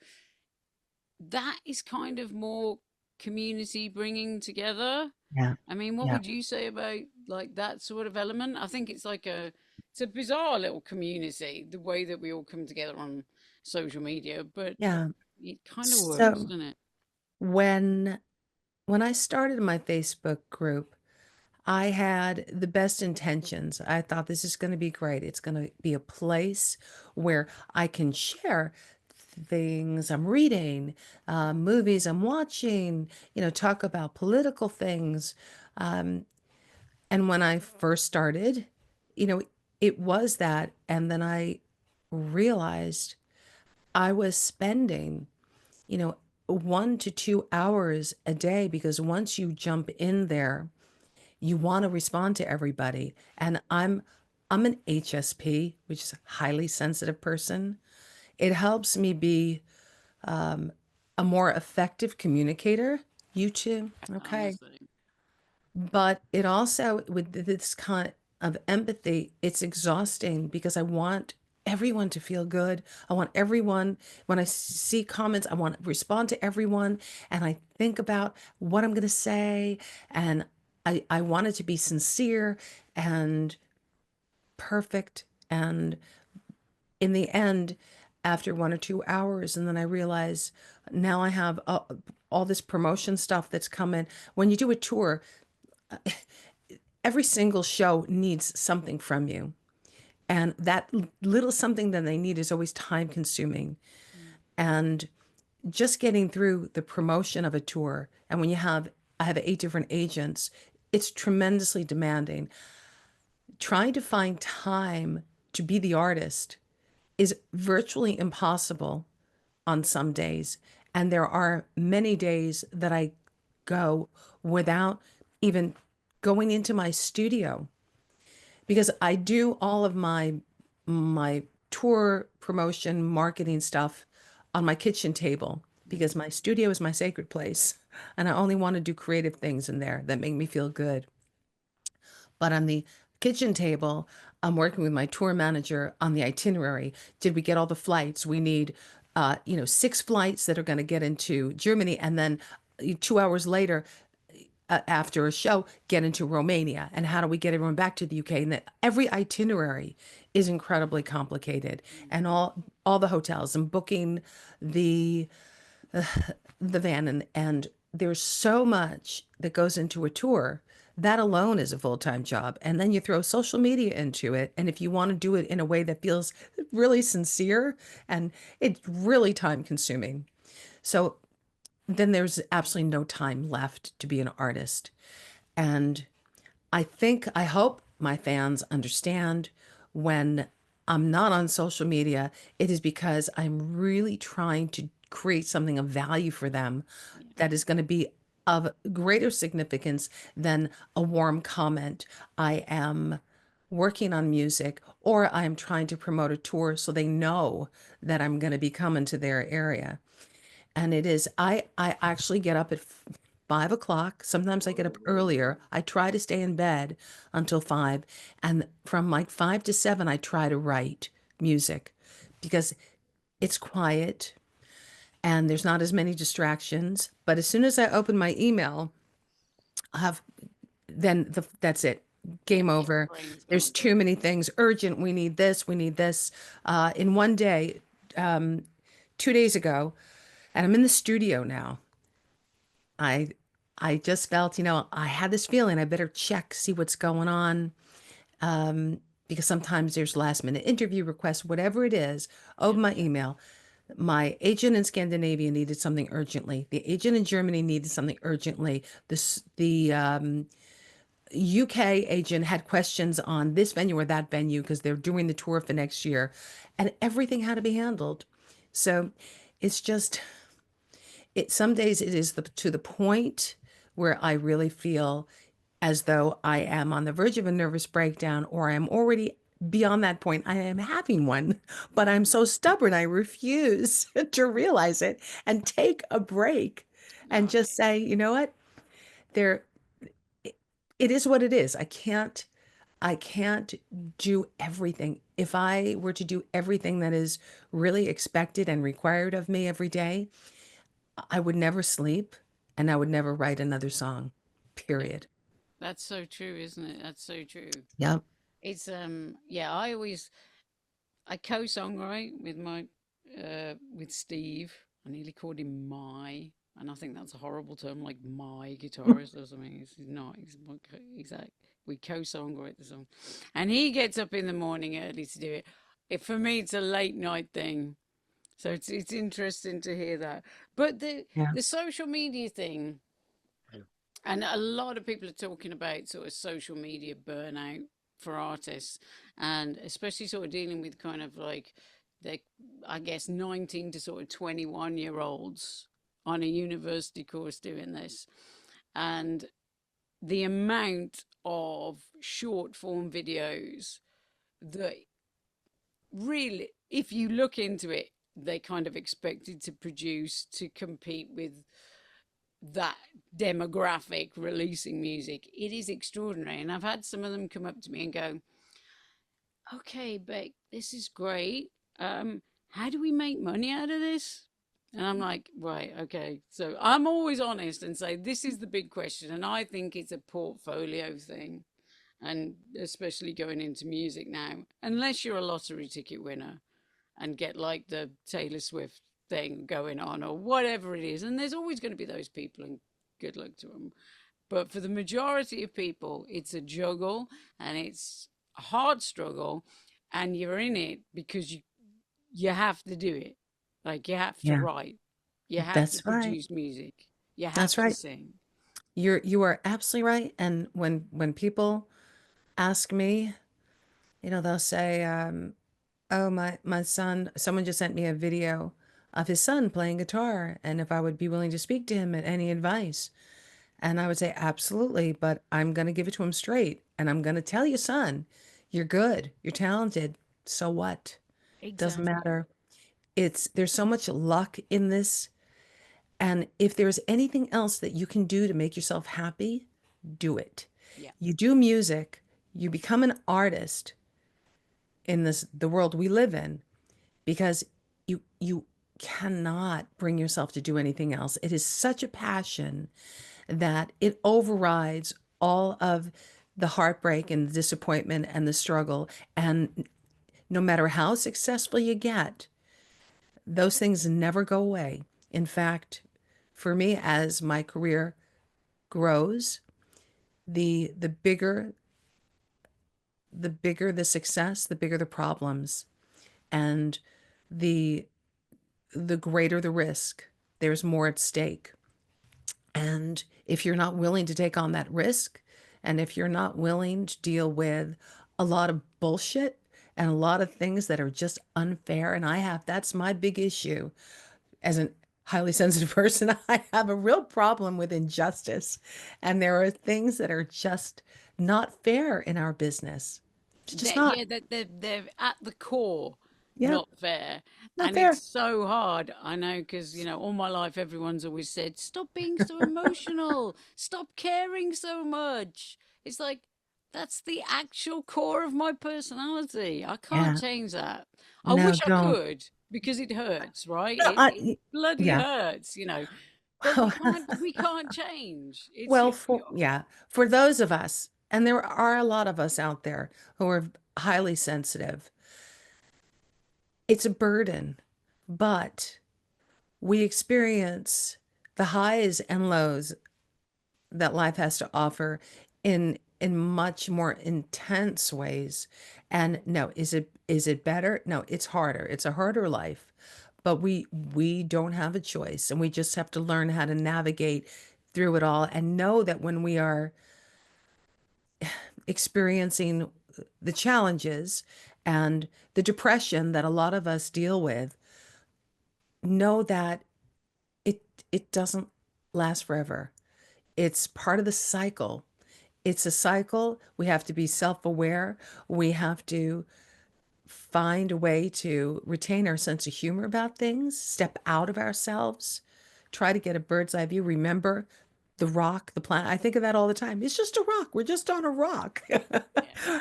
[SPEAKER 1] that is kind of more community bringing together.
[SPEAKER 2] Yeah.
[SPEAKER 1] I mean, what
[SPEAKER 2] Yeah.
[SPEAKER 1] would you say about like that sort of element? I think it's a bizarre little community, the way that we all come together on social media, but
[SPEAKER 2] Yeah.
[SPEAKER 1] it kind of works,
[SPEAKER 2] So
[SPEAKER 1] doesn't it?
[SPEAKER 2] when when I started my Facebook group, I had the best intentions. I thought this is going to be great. It's going to be a place where I can share things I'm reading, movies I'm watching, talk about political things. Um, and when I first started, you know, it was that. And then I realized I was spending, 1 to 2 hours a day, because once you jump in there, you want to respond to everybody. And I'm an HSP, which is a highly sensitive person. It helps me be a more effective communicator. You too.
[SPEAKER 1] I'm the
[SPEAKER 2] Okay.
[SPEAKER 1] same.
[SPEAKER 2] But it also, with this kind of empathy, it's exhausting because I want everyone to feel good. I want everyone, when I see comments, I want to respond to everyone. And I think about what I'm going to say. And I want it to be sincere and perfect. And in the end, after 1 or 2 hours, and then I realize now I have all this promotion stuff that's coming. When you do a tour, every single show needs something from you. And that little something that they need is always time consuming.
[SPEAKER 1] Mm.
[SPEAKER 2] And just getting through the promotion of a tour, and when I have 8 different agents, it's tremendously demanding. Trying to find time to be the artist is virtually impossible on some days. And there are many days that I go without even going into my studio because I do all of my tour promotion marketing stuff on my kitchen table because my studio is my sacred place and I only want to do creative things in there that make me feel good. But on the kitchen table, I'm working with my tour manager on the itinerary. Did we get all the flights? We need, 6 flights that are going to get into Germany, and then 2 hours later, after a show, get into Romania. And how do we get everyone back to the UK? And that every itinerary is incredibly complicated, and all the hotels and booking the the van and there's so much that goes into a tour. That alone is a full-time job. And then you throw social media into it. And if you want to do it in a way that feels really sincere and it's really time consuming. So then there's absolutely no time left to be an artist. And I hope my fans understand when I'm not on social media, it is because I'm really trying to create something of value for them
[SPEAKER 1] Yeah.
[SPEAKER 2] that is going to be of greater significance than a warm comment. I am working on music or I'm trying to promote a tour so they know that I'm going to be coming to their area. And it is, I actually get up at 5 o'clock. Sometimes I get up earlier. I try to stay in bed until 5. And from like 5 to 7, I try to write music because it's quiet and there's not as many distractions. But as soon as I open my email, I have that's it.
[SPEAKER 1] Yeah,
[SPEAKER 2] Game
[SPEAKER 1] your
[SPEAKER 2] over.
[SPEAKER 1] brain's
[SPEAKER 2] There's
[SPEAKER 1] gone.
[SPEAKER 2] too many things urgent. We need this. We need this. In one day, um, 2 days ago, and I'm in the studio now. I I just felt, I had this feeling I better check, see what's going on. Because sometimes there's last minute interview requests, whatever it is.
[SPEAKER 1] Yeah.
[SPEAKER 2] Open my email. My agent in Scandinavia needed something urgently. The agent in Germany needed something urgently. The UK agent had questions on this venue or that venue because they're doing the tour for next year, and everything had to be handled. So it's just some days it is to the point where I really feel as though I am on the verge of a nervous breakdown or I am already beyond that point. I am having one, but I'm so stubborn. I refuse to realize it and take a break and
[SPEAKER 1] Oh,
[SPEAKER 2] just say, you know what? There, it is what it is. I can't do everything. If I were to do everything that is really expected and required of me every day, I would never sleep and I would never write another song,
[SPEAKER 1] yeah.
[SPEAKER 2] period.
[SPEAKER 1] That's so true, isn't it? That's so true.
[SPEAKER 2] Yeah.
[SPEAKER 1] It's yeah, I co-songwrite with my with Steve. I nearly called him my, and I think that's a horrible term, like my guitarist or something. It's not. He's my exact. We co-songwrite the song, and he gets up in the morning early to do it. For me, it's a late night thing, so it's interesting to hear that. But
[SPEAKER 2] Yeah.
[SPEAKER 1] the social media thing, and a lot of people are talking about sort of social media burnout for artists, and especially sort of dealing with kind of like the, I guess, 19 to sort of 21-year olds on a university course doing this. And the amount of short form videos that really, if you look into it, they kind of expected to produce to compete with that demographic releasing music. It is extraordinary. And I've had some of them come up to me and go, okay, Beck, this is great. How do we make money out of this? And I'm like, right, okay. So I'm always honest and say, this is the big question. And I think it's a portfolio thing. And especially going into music now, unless you're a lottery ticket winner and get like the Taylor Swift thing going on or whatever it is. And there's always going to be those people, and good luck to them. But for the majority of people, it's a juggle and it's a hard struggle, and you're in it because you have to do it. Like you have to
[SPEAKER 2] Yeah.
[SPEAKER 1] write, you have to
[SPEAKER 2] That's right.
[SPEAKER 1] produce music, you
[SPEAKER 2] That's
[SPEAKER 1] have to
[SPEAKER 2] right.
[SPEAKER 1] sing.
[SPEAKER 2] You are absolutely right. And when people ask me, they'll say, "Oh, my son, someone just sent me a video of his son playing guitar, and if I would be willing to speak to him at any advice." And I would say, absolutely, but I'm going to give it to him straight. And I'm going to tell you, son, you're good, you're talented. So what? Doesn't
[SPEAKER 1] Exactly.
[SPEAKER 2] matter. There's so much luck in this. And if there's anything else that you can do to make yourself happy, do it.
[SPEAKER 1] Yeah.
[SPEAKER 2] You do music, you become an artist in the world we live in, because you cannot bring yourself to do anything else. It is such a passion that it overrides all of the heartbreak and the disappointment and the struggle. And no matter how successful you get, those things never go away. In fact, for me, as my career grows, the bigger the success, the bigger the problems, and the the greater the risk. There's more at stake. And if you're not willing to take on that risk, and if you're not willing to deal with a lot of bullshit and a lot of things that are just unfair, and that's my big issue as a highly sensitive person. I have a real problem with injustice. And there are things that are just not fair in our business. It's just not.
[SPEAKER 1] That they're at the core
[SPEAKER 2] Yeah,
[SPEAKER 1] not fair,
[SPEAKER 2] not
[SPEAKER 1] and
[SPEAKER 2] fair.
[SPEAKER 1] it's so hard. I know because all my life everyone's always said, "Stop being so emotional. Stop caring so much." It's like that's the actual core of my personality. I can't
[SPEAKER 2] Yeah,
[SPEAKER 1] change that. I
[SPEAKER 2] no,
[SPEAKER 1] wish I
[SPEAKER 2] don't.
[SPEAKER 1] could because it hurts, right?
[SPEAKER 2] No,
[SPEAKER 1] It bloody
[SPEAKER 2] yeah.
[SPEAKER 1] hurts. But we can't change. It's
[SPEAKER 2] Well,
[SPEAKER 1] who we
[SPEAKER 2] for
[SPEAKER 1] are.
[SPEAKER 2] yeah, for those of us, and there are a lot of us out there who are highly sensitive, it's a burden, but we experience the highs and lows that life has to offer in much more intense ways. And no, is it better? No, it's harder. It's a harder life. But we don't have a choice, and we just have to learn how to navigate through it all and know that when we are experiencing the challenges and the depression that a lot of us deal with, know that it it doesn't last forever. It's part of the cycle. It's a cycle. We have to be self-aware. We have to find a way to retain our sense of humor about things, step out of ourselves, try to get a bird's eye view. Remember the rock, the planet. I think of that all the time. It's just a rock. We're just on a rock,
[SPEAKER 1] Yeah.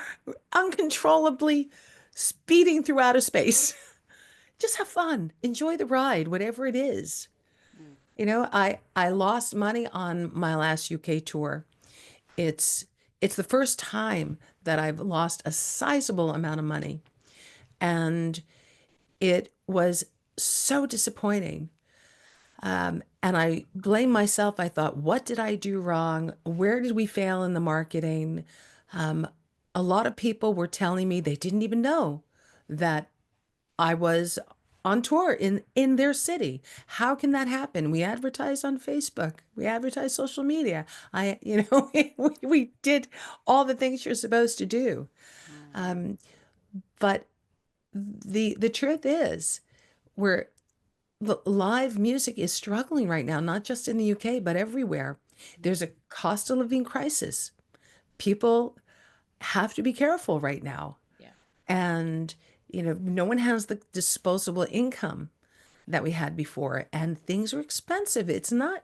[SPEAKER 2] uncontrollably speeding through outer space. Just have fun. Enjoy the ride, whatever it is.
[SPEAKER 1] Mm.
[SPEAKER 2] I lost money on my last UK tour. It's it's the first time that I've lost a sizable amount of money, and it was so disappointing. And I blame myself. I thought, what did I do wrong? Where did we fail in the marketing? Um, a lot of people were telling me they didn't even know that I was on tour in their city. How can that happen? We advertised on Facebook. We advertised social media. We did all the things you're supposed to do.
[SPEAKER 1] Mm.
[SPEAKER 2] Um, but the truth is, we're live music is struggling right now, not just in the UK, but everywhere. There's a
[SPEAKER 1] Mm.
[SPEAKER 2] cost of living crisis. People have to be careful right now.
[SPEAKER 1] Yeah.
[SPEAKER 2] And, no one has the disposable income that we had before, and things are expensive. It's not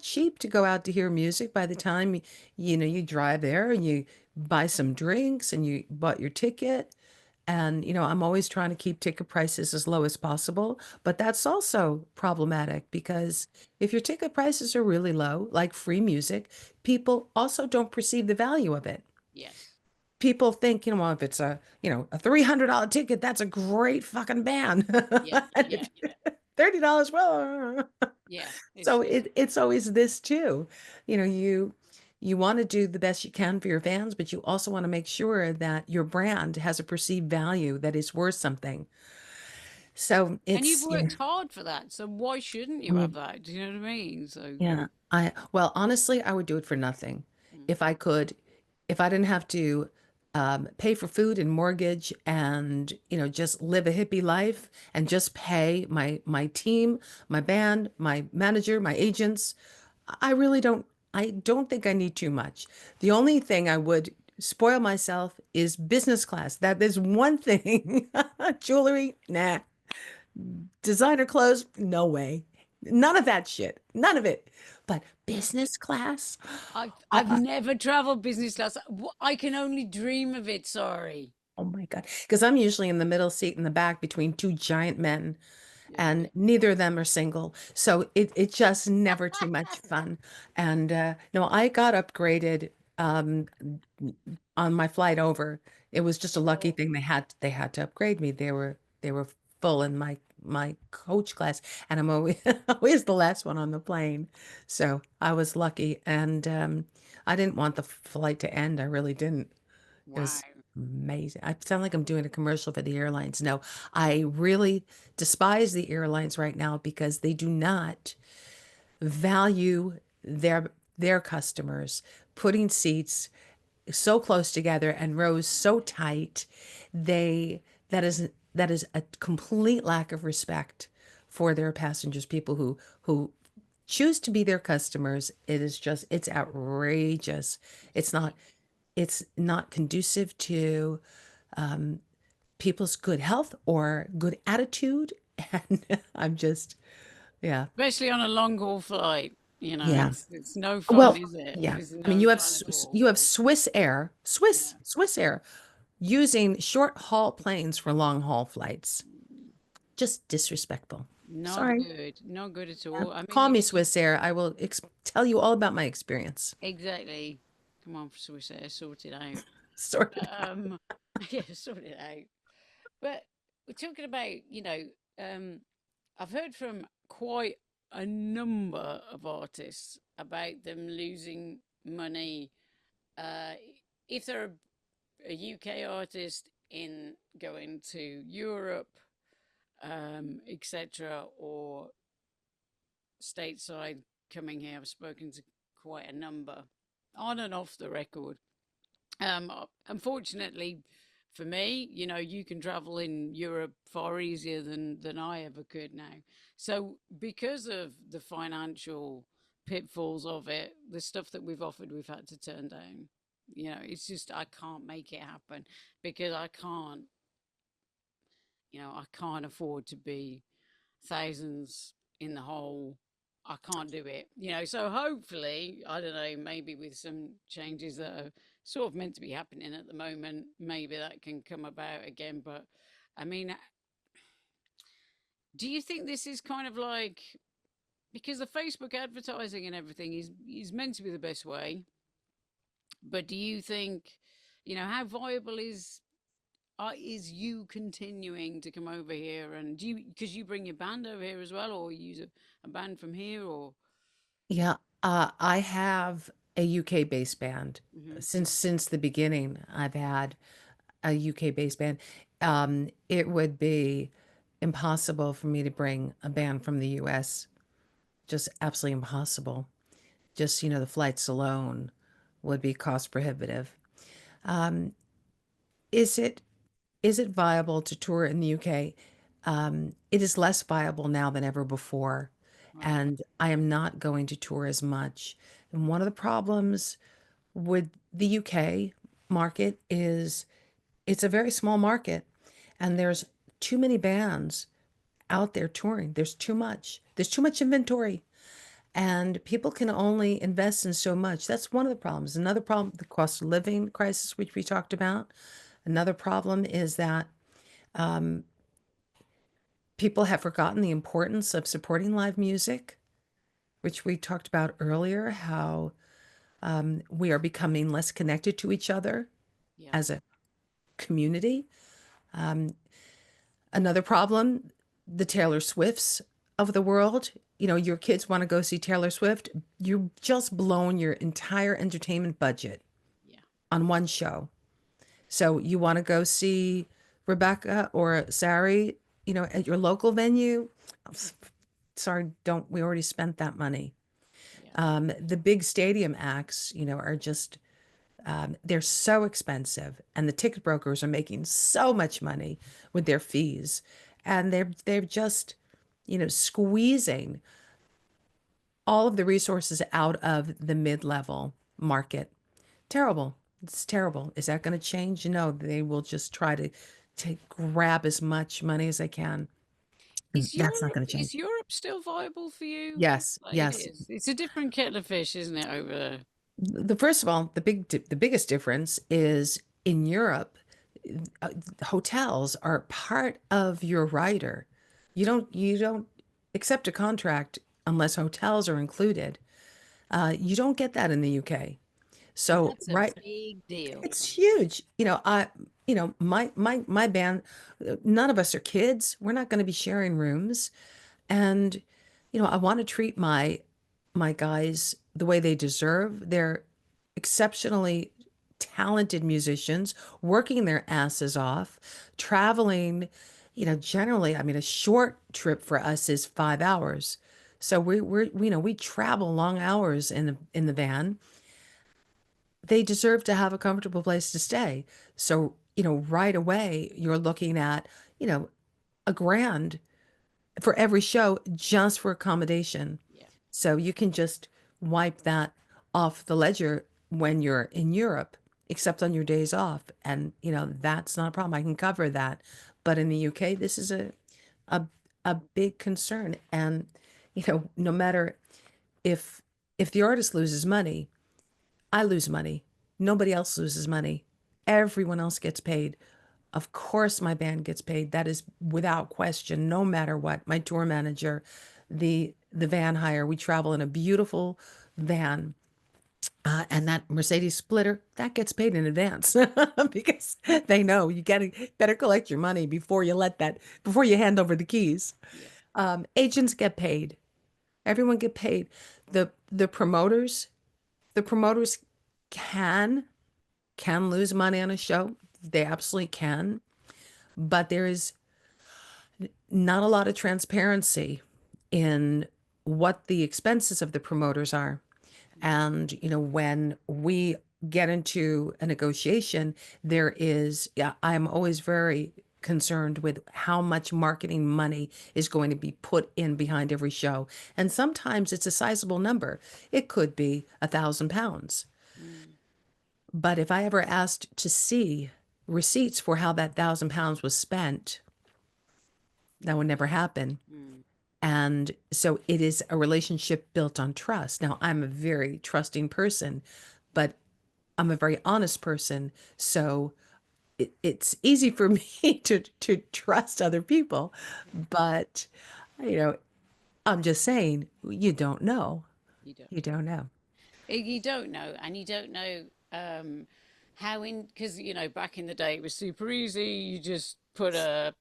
[SPEAKER 2] cheap to go out to hear music. By the time you drive there and you buy some drinks and you bought your ticket, and I'm always trying to keep ticket prices as low as possible, but that's also problematic because if your ticket prices are really low, like free music, people also don't perceive the value of it.
[SPEAKER 1] Yes.
[SPEAKER 2] People think, well, if it's a $300 ticket, that's a great fucking band.
[SPEAKER 1] Yeah.
[SPEAKER 2] And
[SPEAKER 1] Yeah.
[SPEAKER 2] if $30, well,
[SPEAKER 1] Yeah.
[SPEAKER 2] so
[SPEAKER 1] It's
[SPEAKER 2] it's always this too. You want to do the best you can for your fans, but you also want to make sure that your brand has a perceived value that is worth something. So
[SPEAKER 1] and you've
[SPEAKER 2] it's,
[SPEAKER 1] worked hard for that, so why shouldn't you have
[SPEAKER 2] mm,
[SPEAKER 1] that? Do you know what I mean? So,
[SPEAKER 2] yeah, well, honestly, I would do it for nothing
[SPEAKER 1] mm,
[SPEAKER 2] if I could, if I didn't have to pay for food and mortgage and, just live a hippie life and just pay my team, my band, my manager, my agents. I really don't. I don't think I need too much. The only thing I would spoil myself is business class. That is one thing. Jewelry, nah. Designer clothes, no way. None of that shit. None of it. But business class?
[SPEAKER 1] I've never traveled business class. I can only dream of it. Sorry.
[SPEAKER 2] Oh my God. Because I'm usually in the middle seat in the back between two giant men,
[SPEAKER 1] Yeah.
[SPEAKER 2] and neither of them are single. So it just never too much fun. And no, I got upgraded on my flight over. It was just a lucky
[SPEAKER 1] Oh,
[SPEAKER 2] thing they had to upgrade me. They were full in my coach class, and I'm always always the last one on the plane. So I was lucky, and I didn't want the flight to end. I really didn't. It
[SPEAKER 1] wow.
[SPEAKER 2] was amazing. I sound like I'm doing a commercial for the airlines. No, I really despise the airlines right now because they do not value their customers, putting seats so close together and rows so tight. They that is a complete lack of respect for their passengers, people who choose to be their customers. It's outrageous. It's not it's not conducive to people's good health or good attitude. And I'm just, yeah,
[SPEAKER 1] Especially on a long haul flight.
[SPEAKER 2] yeah.
[SPEAKER 1] It's no fun,
[SPEAKER 2] Well,
[SPEAKER 1] is it?
[SPEAKER 2] yeah.
[SPEAKER 1] It's
[SPEAKER 2] I mean,
[SPEAKER 1] no
[SPEAKER 2] you have
[SPEAKER 1] fun at all.
[SPEAKER 2] You have Swiss Air,
[SPEAKER 1] Yeah.
[SPEAKER 2] Swiss Air using short haul planes for long haul flights. Just disrespectful.
[SPEAKER 1] Not
[SPEAKER 2] Sorry.
[SPEAKER 1] good. Not good at
[SPEAKER 2] Yeah.
[SPEAKER 1] all. I mean,
[SPEAKER 2] Call me Swiss Air. I will tell you all about my experience.
[SPEAKER 1] exactly. Come on, Swiss Air, sort it out.
[SPEAKER 2] Sort of.
[SPEAKER 1] Um, yeah, sort it out. But we're talking about, um, I've heard from quite a number of artists about them losing money uh, if they're a UK artist in going to Europe, etc., or stateside coming here. I've spoken to quite a number on and off the record. Unfortunately for me, you can travel in Europe far easier than I ever could now. So because of the financial pitfalls of it, the stuff that we've offered, we've had to turn down. It's just I can't make it happen because I can't afford to be thousands in the hole. I can't do it. So hopefully, I don't know, maybe with some changes that are sort of meant to be happening at the moment, maybe that can come about again. But I mean, do you think this is kind of like because the Facebook advertising and everything is meant to be the best way, but do you think, how viable is you continuing to come over here and do you because you bring your band over here as well or you use a band from here or
[SPEAKER 2] Yeah, I have a UK based band.
[SPEAKER 1] hmm
[SPEAKER 2] Since the beginning. I've had a UK based band. It would be impossible for me to bring a band from the US. Just absolutely impossible. Just, the flights alone would be cost prohibitive. Um, is it is it viable to tour in the UK? It is less viable now than ever before,
[SPEAKER 1] right
[SPEAKER 2] and I am not going to tour as much. And one of the problems with the UK market is it's a very small market, and there's too many bands out there touring. There's too much. There's too much inventory, and people can only invest in so much. That's one of the problems. Another problem, the cost of living crisis, which we talked about. Another problem is that people have forgotten the importance of supporting live music, which we talked about earlier, how we are becoming less connected to each other
[SPEAKER 1] yeah
[SPEAKER 2] as a community. Another problem, the Taylor Swifts of the world. Your kids want to go see Taylor Swift. You've just blown your entire entertainment budget
[SPEAKER 1] yeah
[SPEAKER 2] on one show. So you want to go see Rebecca or Sari, at your local venue. Sorry, don't, we already spent that money.
[SPEAKER 1] yeah
[SPEAKER 2] The big stadium acts, are just, they're so expensive, and the ticket brokers are making so much money with their fees, and they're just, squeezing all of the resources out of the mid-level market. Terrible. It's terrible. Is that going to change? No, they will just try to grab as much money as they can. And that's not going to change.
[SPEAKER 1] Is Europe still viable for you?
[SPEAKER 2] Yes,
[SPEAKER 1] Like it
[SPEAKER 2] yes.
[SPEAKER 1] is. It's a different kettle of fish, isn't it, over there?
[SPEAKER 2] The first of all, the biggest difference is in Europe, uh, hotels are part of your rider. You don't accept a contract unless hotels are included. You don't get that in the UK. So,
[SPEAKER 1] That's a
[SPEAKER 2] right,
[SPEAKER 1] big deal.
[SPEAKER 2] it's huge. My band, none of us are kids. We're not going to be sharing rooms. And, I want to treat my guys the way they deserve. They're exceptionally talented musicians, working their asses off, traveling, generally, I mean, a short trip for us is 5 hours. So we travel long hours in the van. They deserve to have a comfortable place to stay. So, right away, you're looking at, a grand for every show just for accommodation.
[SPEAKER 1] Yeah.
[SPEAKER 2] So you can just wipe that off the ledger when you're in Europe, except on your days off. And, that's not a problem. I can cover that. But in the UK, this is a, a big concern. And, no matter if if the artist loses money, I lose money. Nobody else loses money. Everyone else gets paid. Of course, my band gets paid. That is without question, no matter what. My tour manager, the van hire, we travel in a beautiful van. And that Mercedes splitter, that gets paid in advance because they know you gotta better collect your money before you hand over the keys.
[SPEAKER 1] Yeah.
[SPEAKER 2] Agents get paid. Everyone get paid. The promoters, the promoters can lose money on a show. They absolutely can, but there is not a lot of transparency in what the expenses of the promoters are. And, when we get into a negotiation, yeah, I'm always very concerned with how much marketing money is going to be put in behind every show. And sometimes it's a sizable number. It could be £1,000.
[SPEAKER 1] Mm.
[SPEAKER 2] But if I ever asked to see receipts for how that £1,000 was spent, that would never happen.
[SPEAKER 1] Mm.
[SPEAKER 2] And so it is a relationship built on trust. Now, I'm a very trusting person, but I'm a very honest person. So it's easy for me to trust other people.
[SPEAKER 1] Yeah.
[SPEAKER 2] But, you know, I'm just saying, you don't know.
[SPEAKER 1] You don't
[SPEAKER 2] You don't know.
[SPEAKER 1] You don't know, and you don't know how in because back in the day it was super easy. You just put an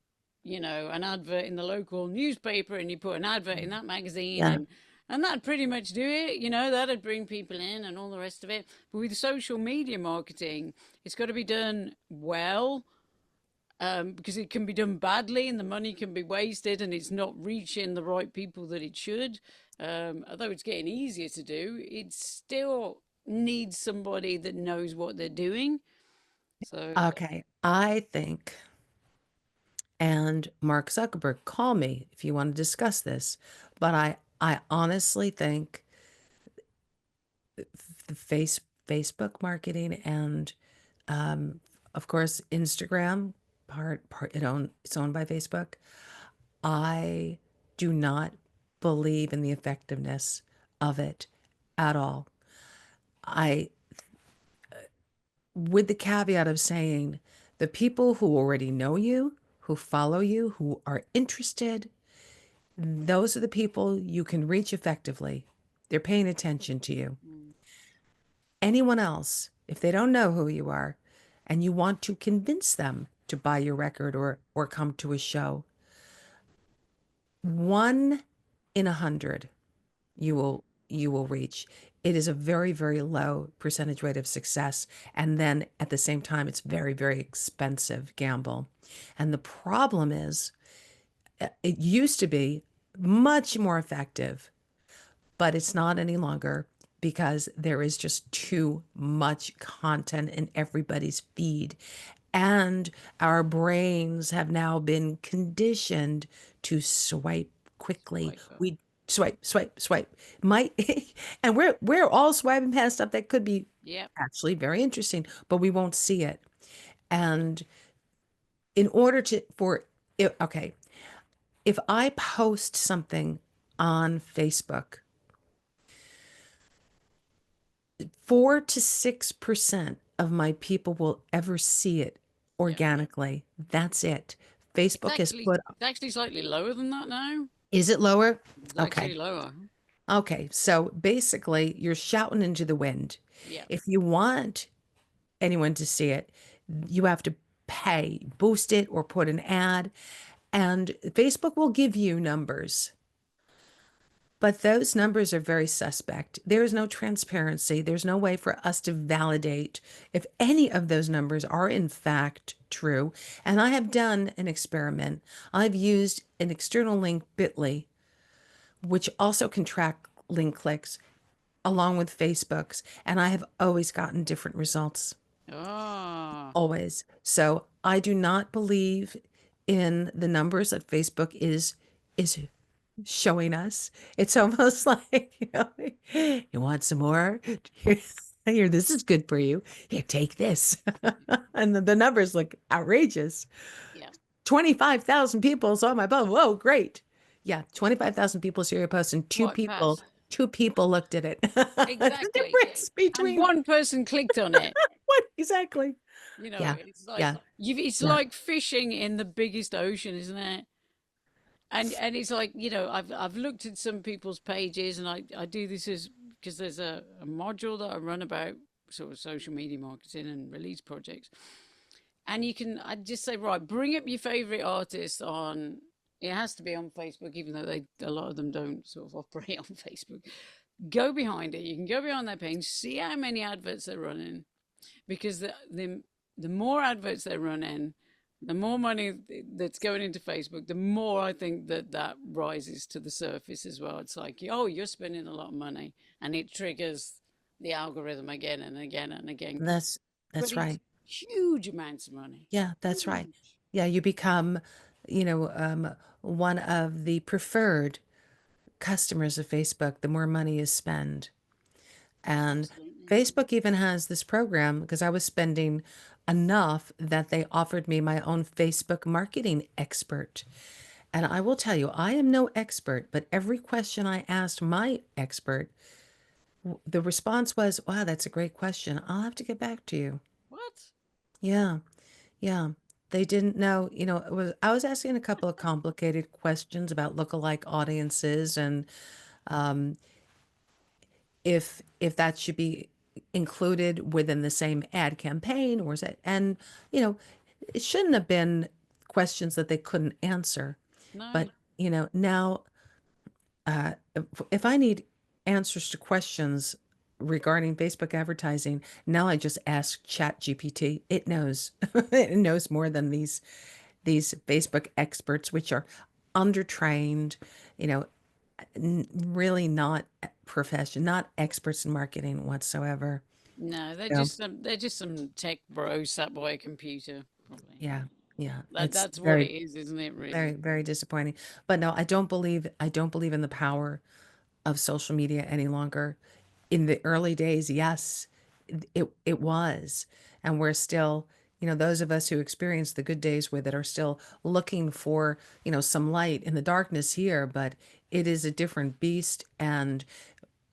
[SPEAKER 1] advert in the local newspaper, and you put an advert in that magazine,
[SPEAKER 2] Yeah.
[SPEAKER 1] and that'd pretty much do it. That'd bring people in and all the rest of it. But with social media marketing, it's got to be done well because it can be done badly and the money can be wasted and it's not reaching the right people that it should. Although it's getting easier to do, it still needs somebody that knows what they're doing. So,
[SPEAKER 2] Okay. I think, and Mark Zuckerberg, call me if you want to discuss this, but I honestly think the Facebook marketing and um, of course Instagram it's owned by Facebook. I do not believe in the effectiveness of it at all. I With the caveat of saying the people who already know you, who follow you, who are interested, those are the people you can reach effectively. They're paying attention to you.
[SPEAKER 1] mm,
[SPEAKER 2] Anyone else, if they don't know who you are and you want to convince them to buy your record or come to a show, 1 in 100 you will reach. It is a very, very low percentage rate of success. And then at the same time, it's very, very expensive gamble. And the problem is it used to be much more effective, but it's not any longer because there is just too much content in everybody's feed. And our brains have now been conditioned to swipe quickly.
[SPEAKER 1] swipe up.
[SPEAKER 2] We swipe, swipe, swipe. Might and we're all swiping past stuff that could be
[SPEAKER 1] Yep.
[SPEAKER 2] actually very interesting, but we won't see it. And in order to for it, okay, if I post something on Facebook, 4 to 6% of my people will ever see it
[SPEAKER 1] Yep.
[SPEAKER 2] organically. That's it.
[SPEAKER 1] It's
[SPEAKER 2] Facebook has
[SPEAKER 1] actually
[SPEAKER 2] put,
[SPEAKER 1] it's actually slightly lower than that now.
[SPEAKER 2] is it lower?
[SPEAKER 1] It's
[SPEAKER 2] Okay.
[SPEAKER 1] actually lower.
[SPEAKER 2] Okay. So basically, you're shouting into the wind.
[SPEAKER 1] Yeah.
[SPEAKER 2] If you want anyone to see it, you have to pay, boost it, or put an ad. And Facebook will give you numbers. But those numbers are very suspect. There is no transparency. There's no way for us to validate if any of those numbers are in fact true. And I have done an experiment. I've used an external link, Bitly, which also can track link clicks along with Facebook's, and I have always gotten different results.
[SPEAKER 1] Ah.
[SPEAKER 2] Always. So I do not believe in the numbers that Facebook is showing us. It's almost like, you want some more? Here, this is good for you. Here, take this. And the numbers look outrageous.
[SPEAKER 1] Yeah.
[SPEAKER 2] 25,000 people saw my post. Whoa, great. Yeah, 25,000 people saw your post and
[SPEAKER 1] Swipe past.
[SPEAKER 2] two people looked at it. The
[SPEAKER 1] Exactly. Yeah.
[SPEAKER 2] difference
[SPEAKER 1] And
[SPEAKER 2] between
[SPEAKER 1] one person clicked on it.
[SPEAKER 2] what exactly? Yeah,
[SPEAKER 1] It's like
[SPEAKER 2] yeah,
[SPEAKER 1] it's
[SPEAKER 2] yeah.
[SPEAKER 1] like fishing in the biggest ocean, isn't it? And it's like, I've looked at some people's pages, and I do this as because there's a module that I run about sort of social media marketing and release projects. And I just say, right, bring up your favorite artist on, it has to be on Facebook, even though a lot of them don't sort of operate on Facebook. Go behind it. You can go behind that page, see how many adverts they're running, because the more adverts they're running, the more money that's going into Facebook, the more I think that rises to the surface as well. It's like, oh, you're spending a lot of money, and it triggers the algorithm again and again and again.
[SPEAKER 2] That's
[SPEAKER 1] But
[SPEAKER 2] that's
[SPEAKER 1] it's
[SPEAKER 2] right.
[SPEAKER 1] huge amounts of money.
[SPEAKER 2] Yeah, that's right.
[SPEAKER 1] Huge.
[SPEAKER 2] Yeah, you become, you know, one of the preferred customers of Facebook, the more money is spent. And
[SPEAKER 1] Absolutely.
[SPEAKER 2] Facebook even has this program because I was spending enough that they offered me my own Facebook marketing expert. And I will tell you, I am no expert, but every question I asked my expert, the response was, wow, that's a great question. I'll have to get back to you.
[SPEAKER 1] What?
[SPEAKER 2] Yeah. Yeah, they didn't know, I was asking a couple of complicated questions about lookalike audiences and um, if that should be included within the same ad campaign or is it, and you know, it shouldn't have been questions that they couldn't answer.
[SPEAKER 1] No.
[SPEAKER 2] But now if I need answers to questions regarding Facebook advertising, now I just ask Chat GPT. It knows. It knows more than these Facebook experts, which are undertrained, you know, really not not experts in marketing whatsoever.
[SPEAKER 1] No,
[SPEAKER 2] So,
[SPEAKER 1] they're just some tech bros sat by a computer, probably.
[SPEAKER 2] yeah, yeah,
[SPEAKER 1] That
[SPEAKER 2] it's
[SPEAKER 1] that's what it
[SPEAKER 2] very,
[SPEAKER 1] is, isn't it,
[SPEAKER 2] very,
[SPEAKER 1] really?
[SPEAKER 2] very disappointing. But no, I don't believe in the power of social media any longer. In the early days, yes, it was. And we're still, those of us who experienced the good days with it are still looking for, some light in the darkness here, but it is a different beast. And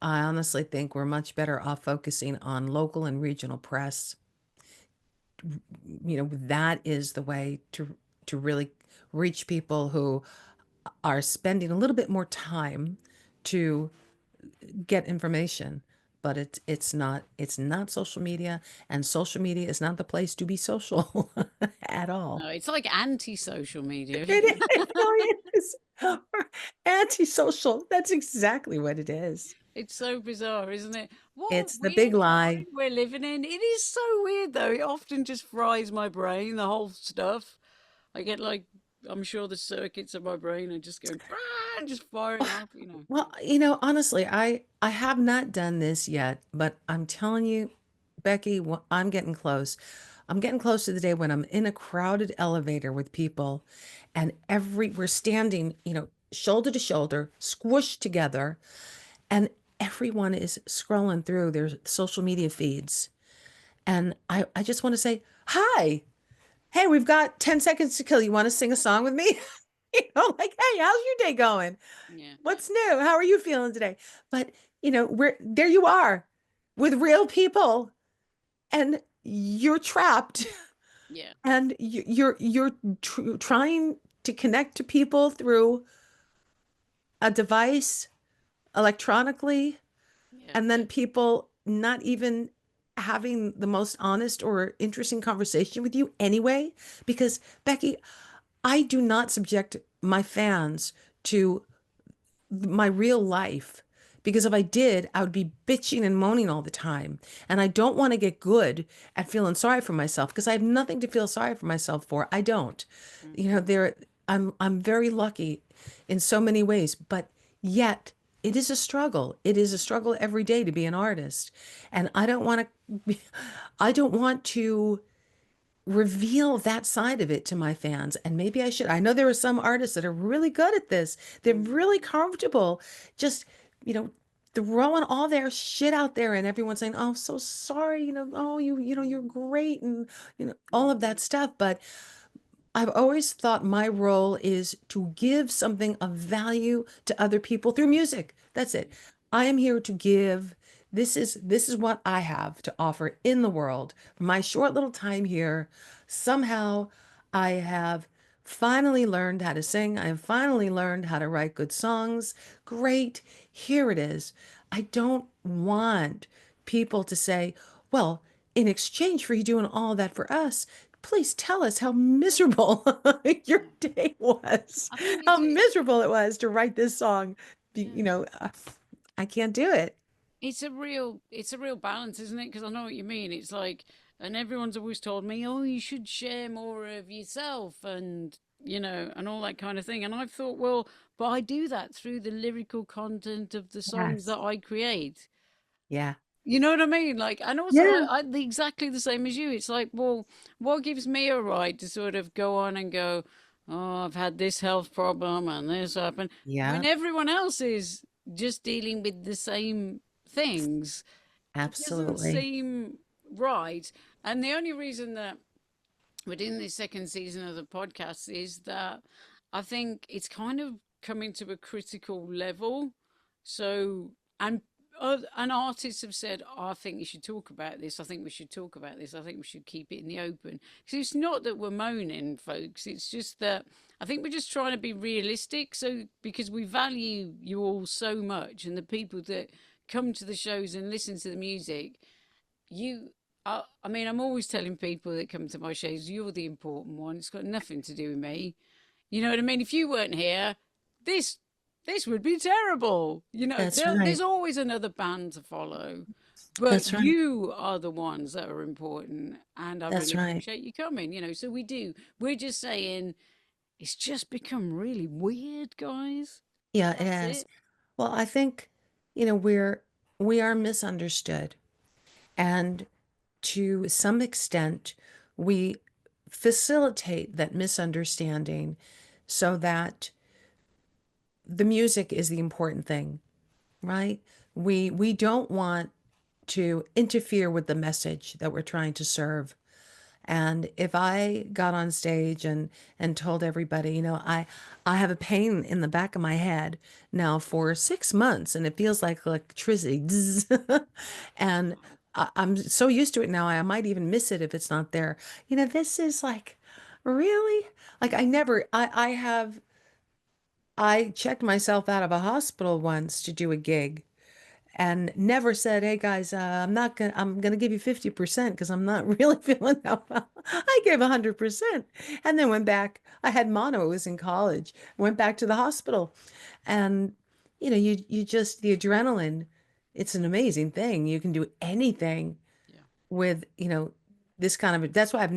[SPEAKER 2] I honestly think we're much better off focusing on local and regional press. That is the way to really reach people who are spending a little bit more time to get information, but it's not social media, and social media is not the place to be social at all.
[SPEAKER 1] No, it's like anti-social media.
[SPEAKER 2] It really is. Antisocial. That's exactly what it is.
[SPEAKER 1] It's so bizarre, isn't it? What a
[SPEAKER 2] It's the big
[SPEAKER 1] weird
[SPEAKER 2] lie.
[SPEAKER 1] time we're living in. It is so weird, though. It often just fries my brain, the whole stuff. I get like, I'm sure the circuits of my brain are just going, "Ah," and just firing off.
[SPEAKER 2] Well, honestly, I have not done this yet, but I'm telling you, Becky, I'm getting close. I'm getting close to the day when I'm in a crowded elevator with people and we're standing, shoulder to shoulder, squished together, and everyone is scrolling through their social media feeds. And I just want to say, hi, hey, we've got 10 seconds to kill. You want to sing a song with me? Like, hey, how's your day going?
[SPEAKER 1] Yeah.
[SPEAKER 2] What's new? How are you feeling today? But, we're there you are with real people and you're trapped
[SPEAKER 1] Yeah.
[SPEAKER 2] and you're trying to connect to people through a device electronically,
[SPEAKER 1] Yeah.
[SPEAKER 2] and then people not even having the most honest or interesting conversation with you anyway. Because, Becky, I do not subject my fans to my real life. Because if I did, I would be bitching and moaning all the time. And I don't want to get good at feeling sorry for myself because I have nothing to feel sorry for myself for. I don't.
[SPEAKER 1] Hmm.
[SPEAKER 2] I'm very lucky in so many ways, but yet it is a struggle. It is a struggle every day to be an artist. And I don't want to reveal that side of it to my fans. And maybe I should. I know there are some artists that are really good at this. They're
[SPEAKER 1] Hmm.
[SPEAKER 2] really comfortable just, you know, throwing all their shit out there and everyone's saying, "Oh, so sorry, oh, you're great," and all of that
[SPEAKER 1] Hmm.
[SPEAKER 2] stuff. But I've always thought my role is to give something of value to other people through music. That's it. I am here to give. This is what I have to offer in the world. My short little time here, somehow I have finally learned how to sing. I have finally learned how to write good songs. Great. Here it is. I don't want people to say, well, in exchange for you doing all that for us, please tell us how miserable your
[SPEAKER 1] Yeah.
[SPEAKER 2] day was,
[SPEAKER 1] I think
[SPEAKER 2] how
[SPEAKER 1] it's
[SPEAKER 2] miserable it was to write this song. Be-
[SPEAKER 1] yeah.
[SPEAKER 2] You know, I can't do it.
[SPEAKER 1] It's a real balance, isn't it? Because I know what you mean. It's like, and everyone's always told me, oh, you should share more of yourself and, and all that kind of thing. And I've thought, well, but I do that through the lyrical content of the songs
[SPEAKER 2] Yes.
[SPEAKER 1] that I create.
[SPEAKER 2] Yeah.
[SPEAKER 1] You know what I mean? Like, and also,
[SPEAKER 2] Yeah.
[SPEAKER 1] exactly the same as you. It's like, well, what gives me a right to sort of go on and go, oh, I've had this health problem and this happened, when
[SPEAKER 2] Yeah.
[SPEAKER 1] everyone else is just dealing with the same things? It doesn't
[SPEAKER 2] Absolutely.
[SPEAKER 1] seem right. And the only reason that we're doing this second season of the podcast is that I think it's kind of coming to a critical level. So, and and artists have said, oh, I think you should talk about this. I think we should talk about this. I think we should keep it in the open. Because it's not that we're moaning, folks. It's just that I think we're just trying to be realistic. So, because we value you all so much and the people that come to the shows and listen to the music, you I mean, I'm always telling people that come to my shows, you're the important one. It's got nothing to do with me. You know what I mean? If you weren't here, this this would be terrible.
[SPEAKER 2] That's
[SPEAKER 1] There's
[SPEAKER 2] right.
[SPEAKER 1] always another band to follow, but
[SPEAKER 2] That's right.
[SPEAKER 1] you are the ones that are important, and I
[SPEAKER 2] That's
[SPEAKER 1] really
[SPEAKER 2] right.
[SPEAKER 1] appreciate you coming. So we do. We're just saying it's just become really weird, guys.
[SPEAKER 2] Yeah, it
[SPEAKER 1] That's
[SPEAKER 2] has.
[SPEAKER 1] it.
[SPEAKER 2] Well, I think, we are misunderstood. And to some extent, we facilitate that misunderstanding so that the music is the important thing, right? We don't want to interfere with the message that we're trying to serve. And if I got on stage and told everybody, I have a pain in the back of my head now for 6 months, and it feels like electricity, zzz, and I'm so used to it now, I might even miss it if it's not there. This is like, really? Like I checked myself out of a hospital once to do a gig and never said, "Hey guys, I'm gonna give you 50% because I'm not really feeling that well." I gave 100% and then went back. I had mono, it was in college. Went back to the hospital. And you just the adrenaline, it's an amazing thing. You can do anything
[SPEAKER 1] Yeah.
[SPEAKER 2] with, this kind of, that's why I've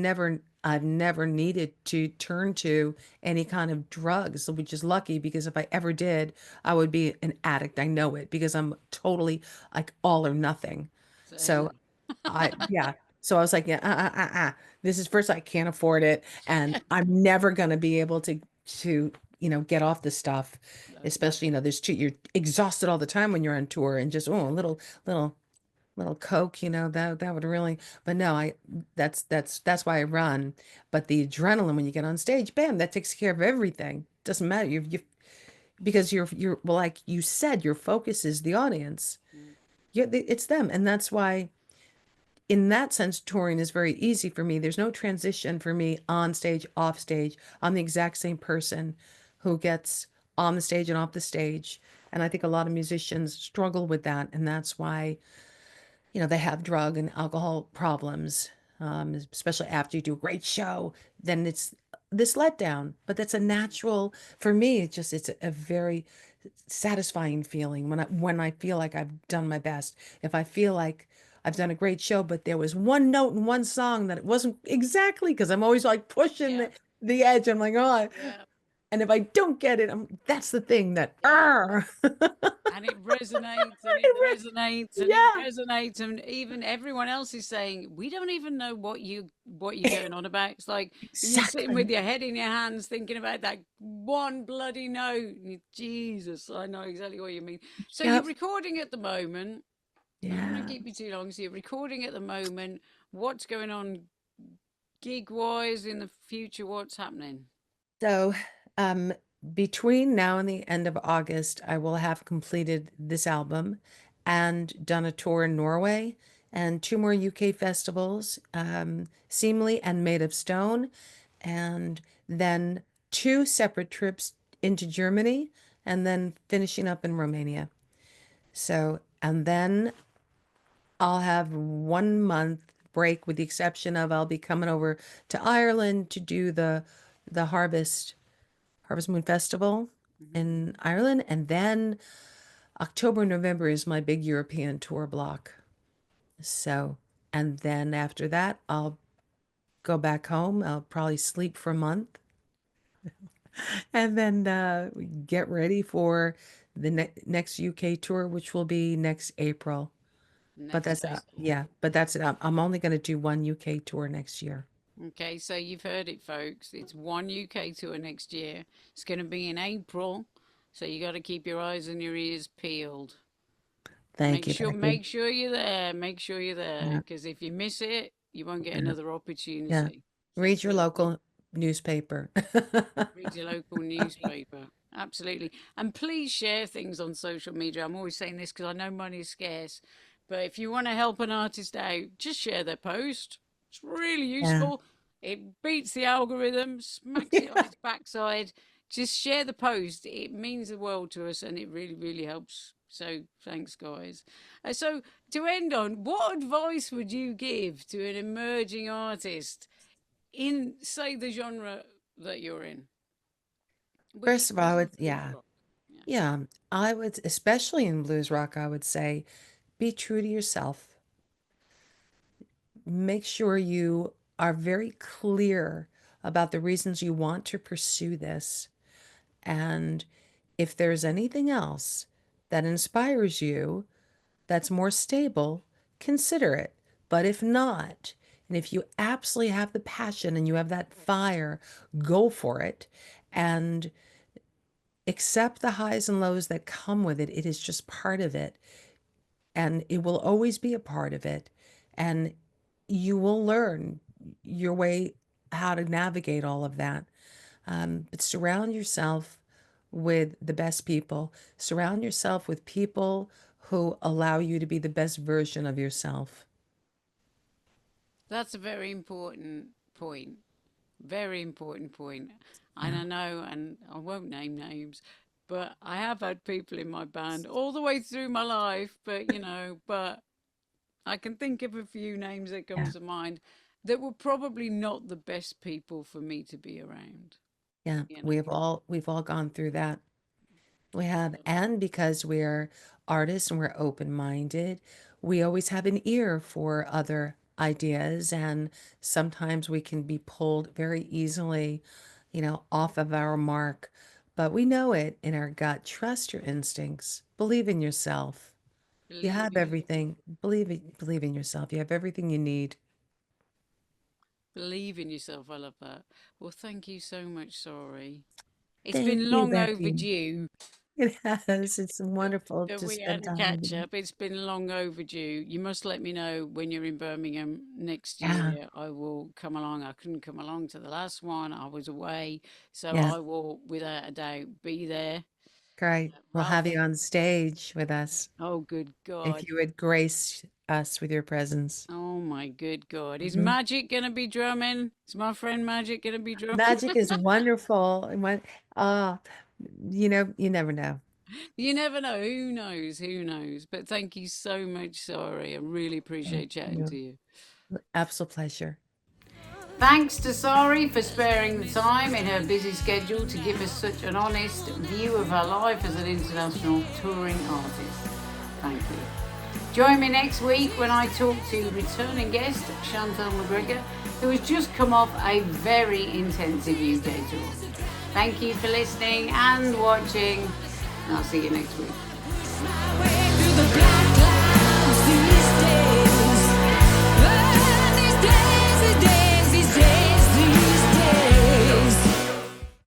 [SPEAKER 2] never needed to turn to any kind of drugs, which is lucky because if I ever did, I would be an addict. I know it because I'm totally like all or nothing. So
[SPEAKER 1] Same.
[SPEAKER 2] yeah. So I was like, yeah, this is first, I can't afford it, and I'm never gonna be able to get off the stuff,
[SPEAKER 1] Lovely.
[SPEAKER 2] especially, you're exhausted all the time when you're on tour and just, oh, a little Coke, that would really, but no, that's why I run. But the adrenaline when you get on stage, bam, that takes care of everything. Doesn't matter. Because well, like you said, your focus is the audience.
[SPEAKER 1] Mm.
[SPEAKER 2] It's them. And that's why, in that sense, touring is very easy for me. There's no transition for me on stage, off stage. I'm the exact same person who gets on the stage and off the stage. And I think a lot of musicians struggle with that. And that's why, they have drug and alcohol problems, especially after you do a great show. Then it's this letdown. But that's a natural, for me, it's a very satisfying feeling when I feel like I've done my best. If I feel like I've done a great show, but there was one note in one song that it wasn't exactly, because I'm always like pushing
[SPEAKER 1] Yeah.
[SPEAKER 2] the edge. I'm like, oh,
[SPEAKER 1] Yeah.
[SPEAKER 2] and if I don't get it, that's the thing that,
[SPEAKER 1] Yeah. And it resonates and it resonates and it
[SPEAKER 2] yeah,
[SPEAKER 1] resonates, and even everyone else is saying we don't even know what you're going on about. It's like you're sitting with
[SPEAKER 2] exactly.
[SPEAKER 1] your head in your hands thinking about that one bloody note. Jesus, I know exactly what you mean. So you're
[SPEAKER 2] Yep.
[SPEAKER 1] recording at the moment. I don't want to
[SPEAKER 2] Yeah.
[SPEAKER 1] keep you too long. So you're recording at the moment. What's going on gig wise in the future? What's happening?
[SPEAKER 2] So, um, between now and the end of August, I will have completed this album and done a tour in Norway and two more UK festivals, Seemly and Made of Stone, and then two separate trips into Germany, and then finishing up in Romania. So, and then I'll have 1 month break, with the exception of I'll be coming over to Ireland to do the Harvest Moon Festival
[SPEAKER 1] Hmm.
[SPEAKER 2] in Ireland. And then October, November is my big European tour block. So, and then after that, I'll go back home. I'll probably sleep for a month and then get ready for the next UK tour, which will be next April. But
[SPEAKER 1] Next
[SPEAKER 2] that's
[SPEAKER 1] April.
[SPEAKER 2] yeah, but that's it. I'm only going to do one UK tour next year.
[SPEAKER 1] Okay, so you've heard it, folks. It's one UK tour next year. It's going to be in April, so you got to keep your eyes and your ears peeled.
[SPEAKER 2] Thank you, Becky.
[SPEAKER 1] Make sure you're there. Make sure you're there,
[SPEAKER 2] Yeah,
[SPEAKER 1] because if you miss it, you won't get
[SPEAKER 2] yeah,
[SPEAKER 1] another
[SPEAKER 2] yeah.
[SPEAKER 1] opportunity. So
[SPEAKER 2] Read your
[SPEAKER 1] please
[SPEAKER 2] local newspaper.
[SPEAKER 1] read your local newspaper. Absolutely, and please share things on social media. I'm always saying this because I know money is scarce, but if you want to help an artist out, just share their post. It's really
[SPEAKER 2] Yeah.
[SPEAKER 1] useful. It beats the algorithm, smacks it on its backside. Just share the post. It means the world to us, and it really, really helps. So thanks, guys. So to end on, what advice would you give to an emerging artist in, say, the genre that you're in, which
[SPEAKER 2] First of all, I
[SPEAKER 1] which
[SPEAKER 2] would,
[SPEAKER 1] is blues
[SPEAKER 2] yeah,
[SPEAKER 1] rock? Yeah.
[SPEAKER 2] yeah, I would, especially in blues rock, I would say be true to yourself. Make sure you are very clear about the reasons you want to pursue this. And if there's anything else that inspires you, that's more stable, consider it. But if not, and if you absolutely have the passion and you have that fire, go for it and accept the highs and lows that come with it. It is just part of it, and it will always be a part of it. And you will learn your way how to navigate all of that. But surround yourself with the best people. Surround yourself with people who allow you to be the best version of yourself.
[SPEAKER 1] That's a very important point. Very important point. And
[SPEAKER 2] Yeah.
[SPEAKER 1] I know, and I won't name names, but I have had people in my band all the way through my life, but I can think of a few names that
[SPEAKER 2] Yeah.
[SPEAKER 1] comes to mind that were probably not the best people for me to be around,
[SPEAKER 2] Yeah.
[SPEAKER 1] you know.
[SPEAKER 2] We've all gone through that. We have, and because we're artists and we're open-minded, we always have an ear for other ideas, and sometimes we can be pulled very easily, off of our mark. But we know it in our gut. Trust your instincts. Believe in yourself. You
[SPEAKER 1] Believe
[SPEAKER 2] have
[SPEAKER 1] in yourself.
[SPEAKER 2] everything. Believe in yourself. You have everything you need.
[SPEAKER 1] Believe in yourself. I love that. Well, thank you so much, Sorry. It's
[SPEAKER 2] Thank
[SPEAKER 1] been
[SPEAKER 2] you,
[SPEAKER 1] long
[SPEAKER 2] Becky.
[SPEAKER 1] overdue
[SPEAKER 2] It has. It's wonderful
[SPEAKER 1] that
[SPEAKER 2] to
[SPEAKER 1] we
[SPEAKER 2] spend
[SPEAKER 1] had a
[SPEAKER 2] time with
[SPEAKER 1] catch
[SPEAKER 2] you.
[SPEAKER 1] up. It's been long overdue. You must let me know when you're in Birmingham next
[SPEAKER 2] Yeah,
[SPEAKER 1] year. I will come along. I couldn't come along to the last one. I was away. So
[SPEAKER 2] yeah,
[SPEAKER 1] I will, without a doubt, be there.
[SPEAKER 2] great. We'll have
[SPEAKER 1] Ralph,
[SPEAKER 2] you on stage with us
[SPEAKER 1] oh, good
[SPEAKER 2] if
[SPEAKER 1] God.
[SPEAKER 2] you would grace us with your presence.
[SPEAKER 1] Oh, my good God. Is
[SPEAKER 2] Mhm.
[SPEAKER 1] Magic going to be drumming? Is my friend Magic going to be drumming?
[SPEAKER 2] Magic is wonderful. And when, uh, you never know.
[SPEAKER 1] You never know. Who knows? Who knows? But thank you so much, Sari. I really appreciate chatting
[SPEAKER 2] Yeah,
[SPEAKER 1] to you.
[SPEAKER 2] absolute pleasure.
[SPEAKER 1] Thanks to Sari for sparing the time in her busy schedule to give us such an honest view of her life as an international touring artist. Thank you. Join me next week when I talk to returning guest Chantal McGregor, who has just come off a very intensive UK tour. Thank you for listening and watching, and I'll see you next week.